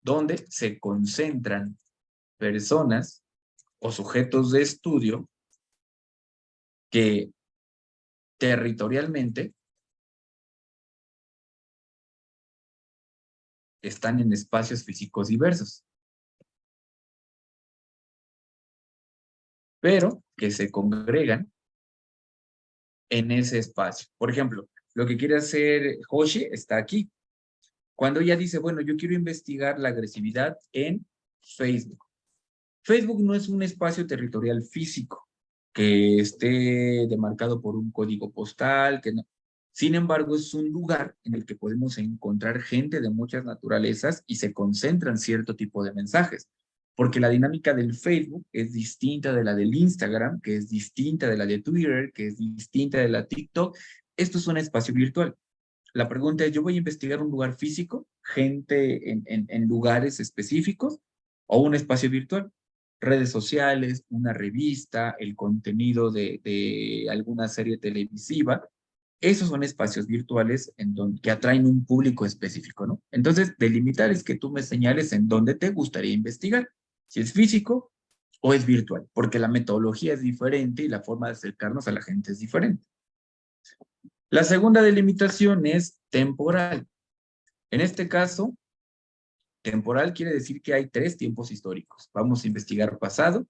donde se concentran personas o sujetos de estudio que territorialmente están en espacios físicos diversos, pero que se congregan en ese espacio. Por ejemplo, lo que quiere hacer Hoshi está aquí. Cuando ella dice, bueno, yo quiero investigar la agresividad en Facebook. Facebook no es un espacio territorial físico que esté demarcado por un código postal, que no. Sin embargo, es un lugar en el que podemos encontrar gente de muchas naturalezas y se concentran cierto tipo de mensajes, porque la dinámica del Facebook es distinta de la del Instagram, que es distinta de la de Twitter, que es distinta de la TikTok. Esto es un espacio virtual. La pregunta es, ¿yo voy a investigar un lugar físico, gente en lugares específicos, o un espacio virtual? Redes sociales, una revista, el contenido de alguna serie televisiva. Esos son espacios virtuales que atraen un público específico, ¿no? Entonces, delimitar es que tú me señales en dónde te gustaría investigar, si es físico o es virtual, porque la metodología es diferente y la forma de acercarnos a la gente es diferente. La segunda delimitación es temporal. En este caso, temporal quiere decir que hay 3 tiempos históricos. Vamos a investigar pasado,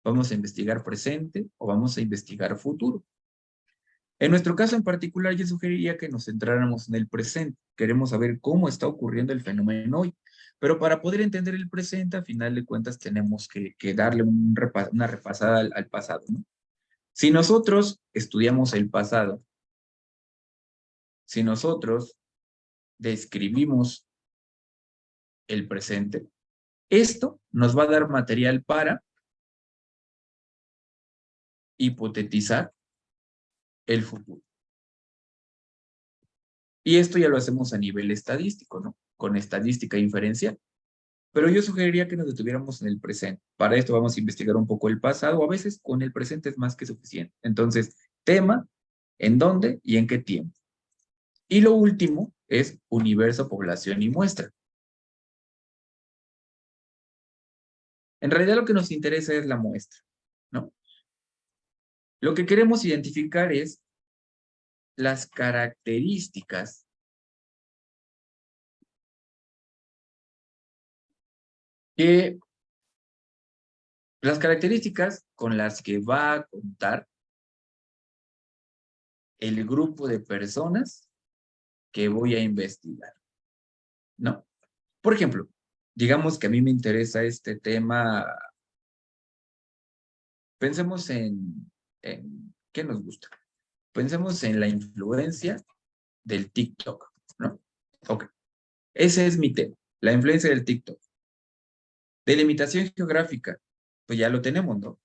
vamos a investigar presente o vamos a investigar futuro. En nuestro caso en particular, yo sugeriría que nos centráramos en el presente. Queremos saber cómo está ocurriendo el fenómeno hoy. Pero para poder entender el presente, a final de cuentas, tenemos que darle una repasada al pasado, ¿no? Si nosotros estudiamos el pasado, si nosotros describimos el presente, esto nos va a dar material para hipotetizar el futuro. Y esto ya lo hacemos a nivel estadístico, ¿no? Con estadística inferencial. Pero yo sugeriría que nos detuviéramos en el presente. Para esto vamos a investigar un poco el pasado, o a veces con el presente es más que suficiente. Entonces, tema, en dónde y en qué tiempo. Y lo último es universo, población y muestra. En realidad lo que nos interesa es la muestra, ¿no? Lo que queremos identificar es las características con las que va a contar el grupo de personas que voy a investigar, ¿no? Por ejemplo, digamos que a mí me interesa este tema, pensemos en ¿qué nos gusta? Pensemos en la influencia del TikTok, ¿no? Ok, ese es mi tema, la influencia del TikTok. Delimitación geográfica, pues ya lo tenemos, ¿no?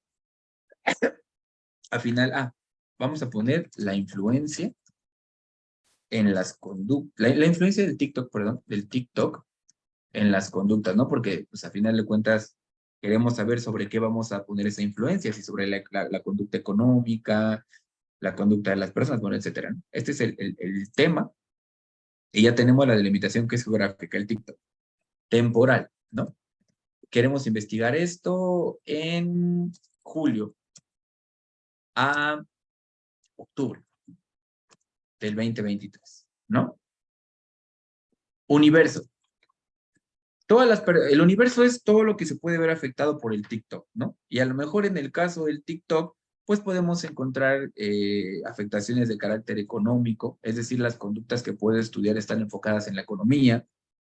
Al final, vamos a poner la influencia en las conductas, la influencia del TikTok, perdón, del TikTok en las conductas, ¿no? Porque, pues, a final de cuentas, queremos saber sobre qué vamos a poner esa influencia, si sobre la conducta económica, la conducta de las personas, bueno, etcétera, ¿no? Este es el tema, y ya tenemos la delimitación que es geográfica, el TikTok. Temporal, ¿no? Queremos investigar esto en julio a octubre del 2023, ¿no? Universo. El universo es todo lo que se puede ver afectado por el TikTok, ¿no? Y a lo mejor en el caso del TikTok, pues podemos encontrar afectaciones de carácter económico, es decir, las conductas que puedo estudiar están enfocadas en la economía,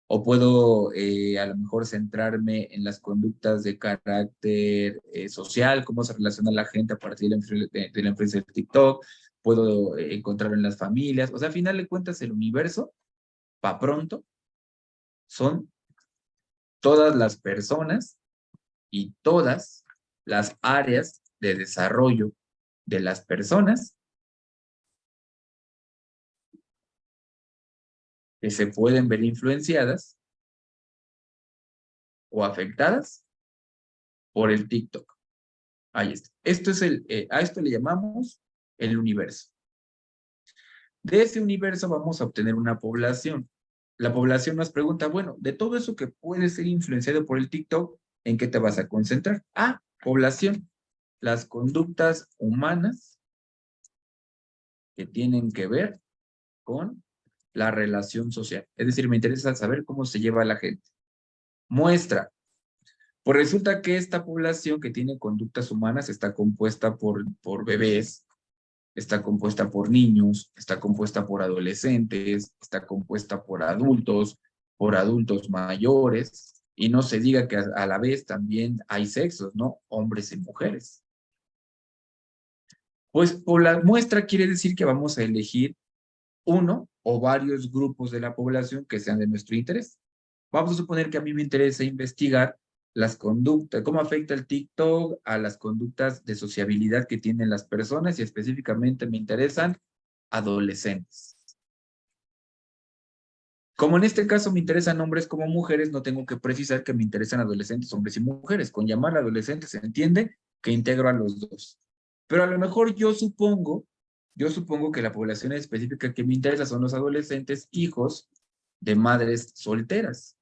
o puedo a lo mejor centrarme en las conductas de carácter social, cómo se relaciona la gente a partir de la influencia del TikTok, puedo encontrarlo en las familias, o sea, a final de cuentas el universo, para pronto, son todas las personas y todas las áreas de desarrollo de las personas que se pueden ver influenciadas o afectadas por el TikTok. Ahí está. A esto le llamamos el universo. De ese universo vamos a obtener una población. La población nos pregunta, bueno, de todo eso que puede ser influenciado por el TikTok, ¿en qué te vas a concentrar? Población. Las conductas humanas que tienen que ver con la relación social. Es decir, me interesa saber cómo se lleva la gente. Muestra. Pues resulta que esta población que tiene conductas humanas está compuesta por bebés, está compuesta por niños, está compuesta por adolescentes, está compuesta por adultos mayores, Y no se diga que a la vez también hay sexos, ¿no? Hombres y mujeres. Pues por la muestra quiere decir que vamos a elegir uno o varios grupos de la población que sean de nuestro interés. Vamos a suponer que a mí me interesa investigar las conductas, cómo afecta el TikTok a las conductas de sociabilidad que tienen las personas y específicamente me interesan adolescentes. Como en este caso me interesan hombres como mujeres, no tengo que precisar que me interesan adolescentes, hombres y mujeres. Con llamar a adolescentes se entiende que integro a los dos. Pero a lo mejor yo supongo que la población específica que me interesa son los adolescentes hijos de madres solteras,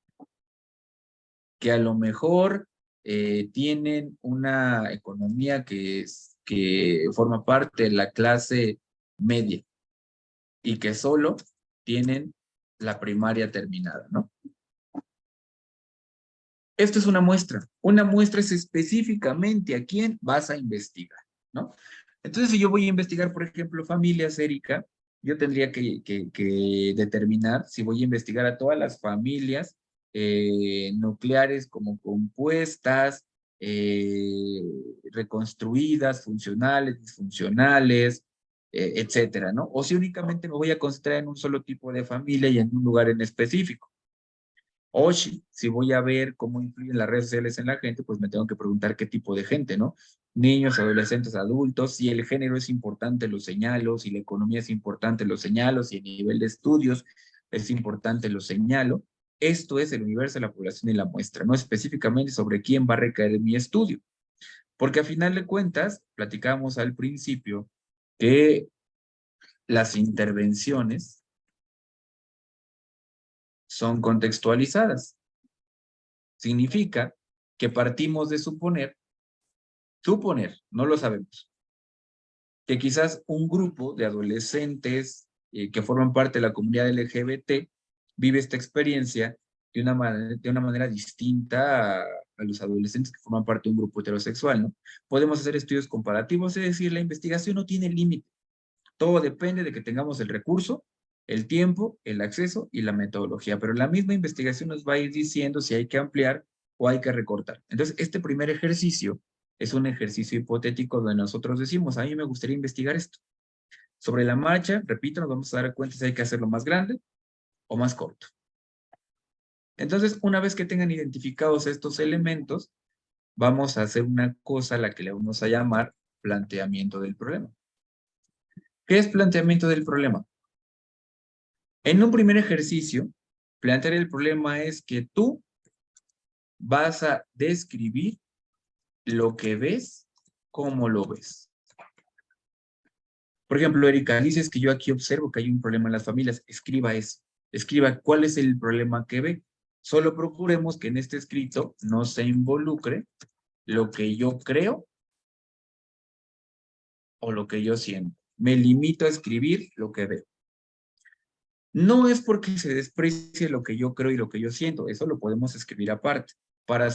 que a lo mejor tienen una economía que forma parte de la clase media y que solo tienen la primaria terminada, ¿no? Esto es una muestra. Una muestra es específicamente a quién vas a investigar, ¿no? Entonces, si yo voy a investigar, por ejemplo, familias, Erika, yo tendría que determinar si voy a investigar a todas las familias nucleares como compuestas, reconstruidas, funcionales, disfuncionales, etcétera, ¿no? O si únicamente me voy a concentrar en un solo tipo de familia y en un lugar en específico. O si voy a ver cómo influyen las redes sociales en la gente, pues me tengo que preguntar qué tipo de gente, ¿no? Niños, adolescentes, adultos. Si el género es importante, lo señalo. Si la economía es importante, lo señalo. Si el nivel de estudios es importante, lo señalo. Esto es el universo de la población y la muestra, no específicamente sobre quién va a recaer mi estudio. Porque a final de cuentas, platicábamos al principio que las intervenciones son contextualizadas. Significa que partimos de suponer, no lo sabemos, que quizás un grupo de adolescentes que forman parte de la comunidad LGBT vive esta experiencia de una manera distinta a los adolescentes que forman parte de un grupo heterosexual, ¿no? Podemos hacer estudios comparativos, es decir, la investigación no tiene límite. Todo depende de que tengamos el recurso, el tiempo, el acceso y la metodología, pero la misma investigación nos va a ir diciendo si hay que ampliar o hay que recortar. Entonces, este primer ejercicio es un ejercicio hipotético donde nosotros decimos, a mí me gustaría investigar esto. Sobre la marcha, repito, nos vamos a dar cuenta si hay que hacerlo más grande o más corto. Entonces, una vez que tengan identificados estos elementos, vamos a hacer una cosa a la que le vamos a llamar planteamiento del problema. ¿Qué es planteamiento del problema? En un primer ejercicio, plantear el problema es que tú vas a describir lo que ves, cómo lo ves. Por ejemplo, Erika, dices que yo aquí observo que hay un problema en las familias. Escriba eso. Escriba cuál es el problema que ve. Solo procuremos que en este escrito no se involucre lo que yo creo o lo que yo siento. Me limito a escribir lo que veo. No es porque se desprecie lo que yo creo y lo que yo siento, eso lo podemos escribir aparte, para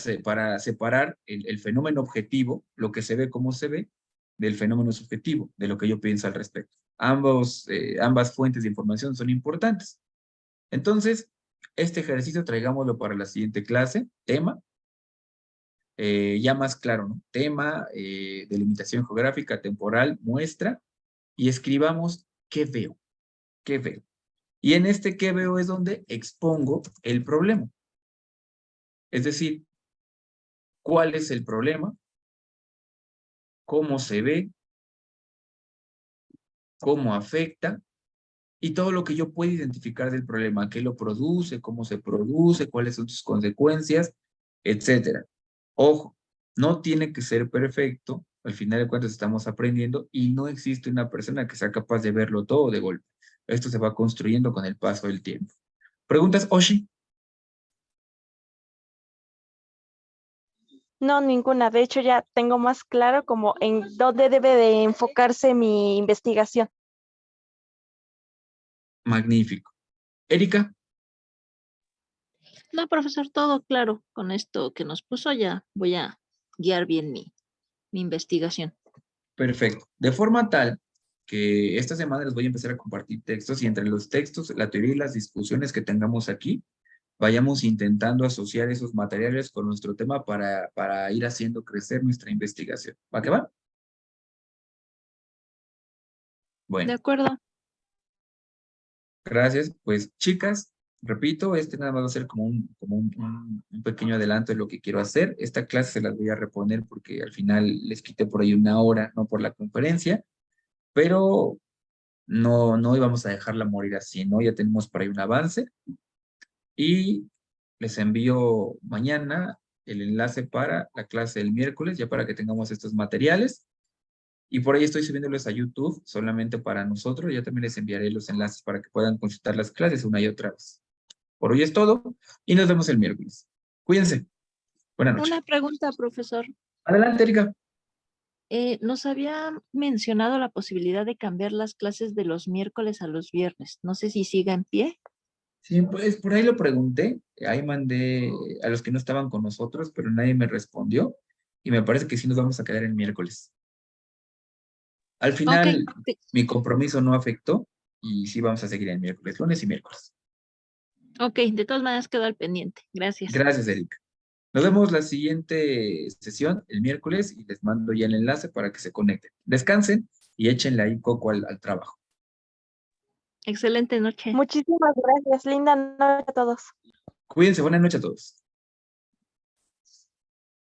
separar el fenómeno objetivo, lo que se ve, cómo se ve, del fenómeno subjetivo, de lo que yo pienso al respecto. Ambas fuentes de información son importantes. Entonces, este ejercicio traigámoslo para la siguiente clase, tema, ya más claro, ¿no? Tema, delimitación geográfica, temporal, muestra, y escribamos qué veo, qué veo. Y en este qué veo es donde expongo el problema. Es decir, ¿cuál es el problema? ¿Cómo se ve? ¿Cómo afecta? Y todo lo que yo puedo identificar del problema, qué lo produce, cómo se produce, cuáles son sus consecuencias, etcétera. Ojo, no tiene que ser perfecto, al final de cuentas estamos aprendiendo y no existe una persona que sea capaz de verlo todo de golpe. Esto se va construyendo con el paso del tiempo. ¿Preguntas, Oshi? No, ninguna. De hecho, ya tengo más claro como en dónde debe de enfocarse mi investigación. Magnífico. Erika. No, profesor, todo claro. Con esto que nos puso ya voy a guiar bien mi investigación. Perfecto. De forma tal que esta semana les voy a empezar a compartir textos y entre los textos, la teoría y las discusiones que tengamos aquí, vayamos intentando asociar esos materiales con nuestro tema para ir haciendo crecer nuestra investigación. ¿Va que va? De Bueno, acuerdo. gracias. Pues chicas, repito, este nada más va a ser como un pequeño adelanto de lo que quiero hacer. Esta clase se las voy a reponer porque al final les quité por ahí una hora, no por la conferencia, pero no íbamos a dejarla morir así, ¿no? Ya tenemos por ahí un avance y les envío mañana el enlace para la clase del miércoles, ya para que tengamos estos materiales. Y por ahí estoy subiéndolos a YouTube solamente para nosotros. Ya también les enviaré los enlaces para que puedan consultar las clases una y otra vez. Por hoy es todo y nos vemos el miércoles. Cuídense. Buenas noches. Una pregunta, profesor. Adelante, Erika. Nos había mencionado la posibilidad de cambiar las clases de los miércoles a los viernes. No sé si siga en pie. Sí, pues por ahí lo pregunté. Ahí mandé a los que no estaban con nosotros, pero nadie me respondió. Y me parece que sí nos vamos a quedar el miércoles. Al Ok, final, mi compromiso no afectó y sí vamos a seguir el miércoles, lunes y miércoles. ok, de todas maneras quedo al pendiente. Gracias. Gracias, Erika. Nos vemos la siguiente sesión el miércoles y les mando ya el enlace para que se conecten. Descansen y échenle ahí coco al trabajo. Excelente noche. Muchísimas gracias. Linda noche a todos. Cuídense, buenas noches a todos.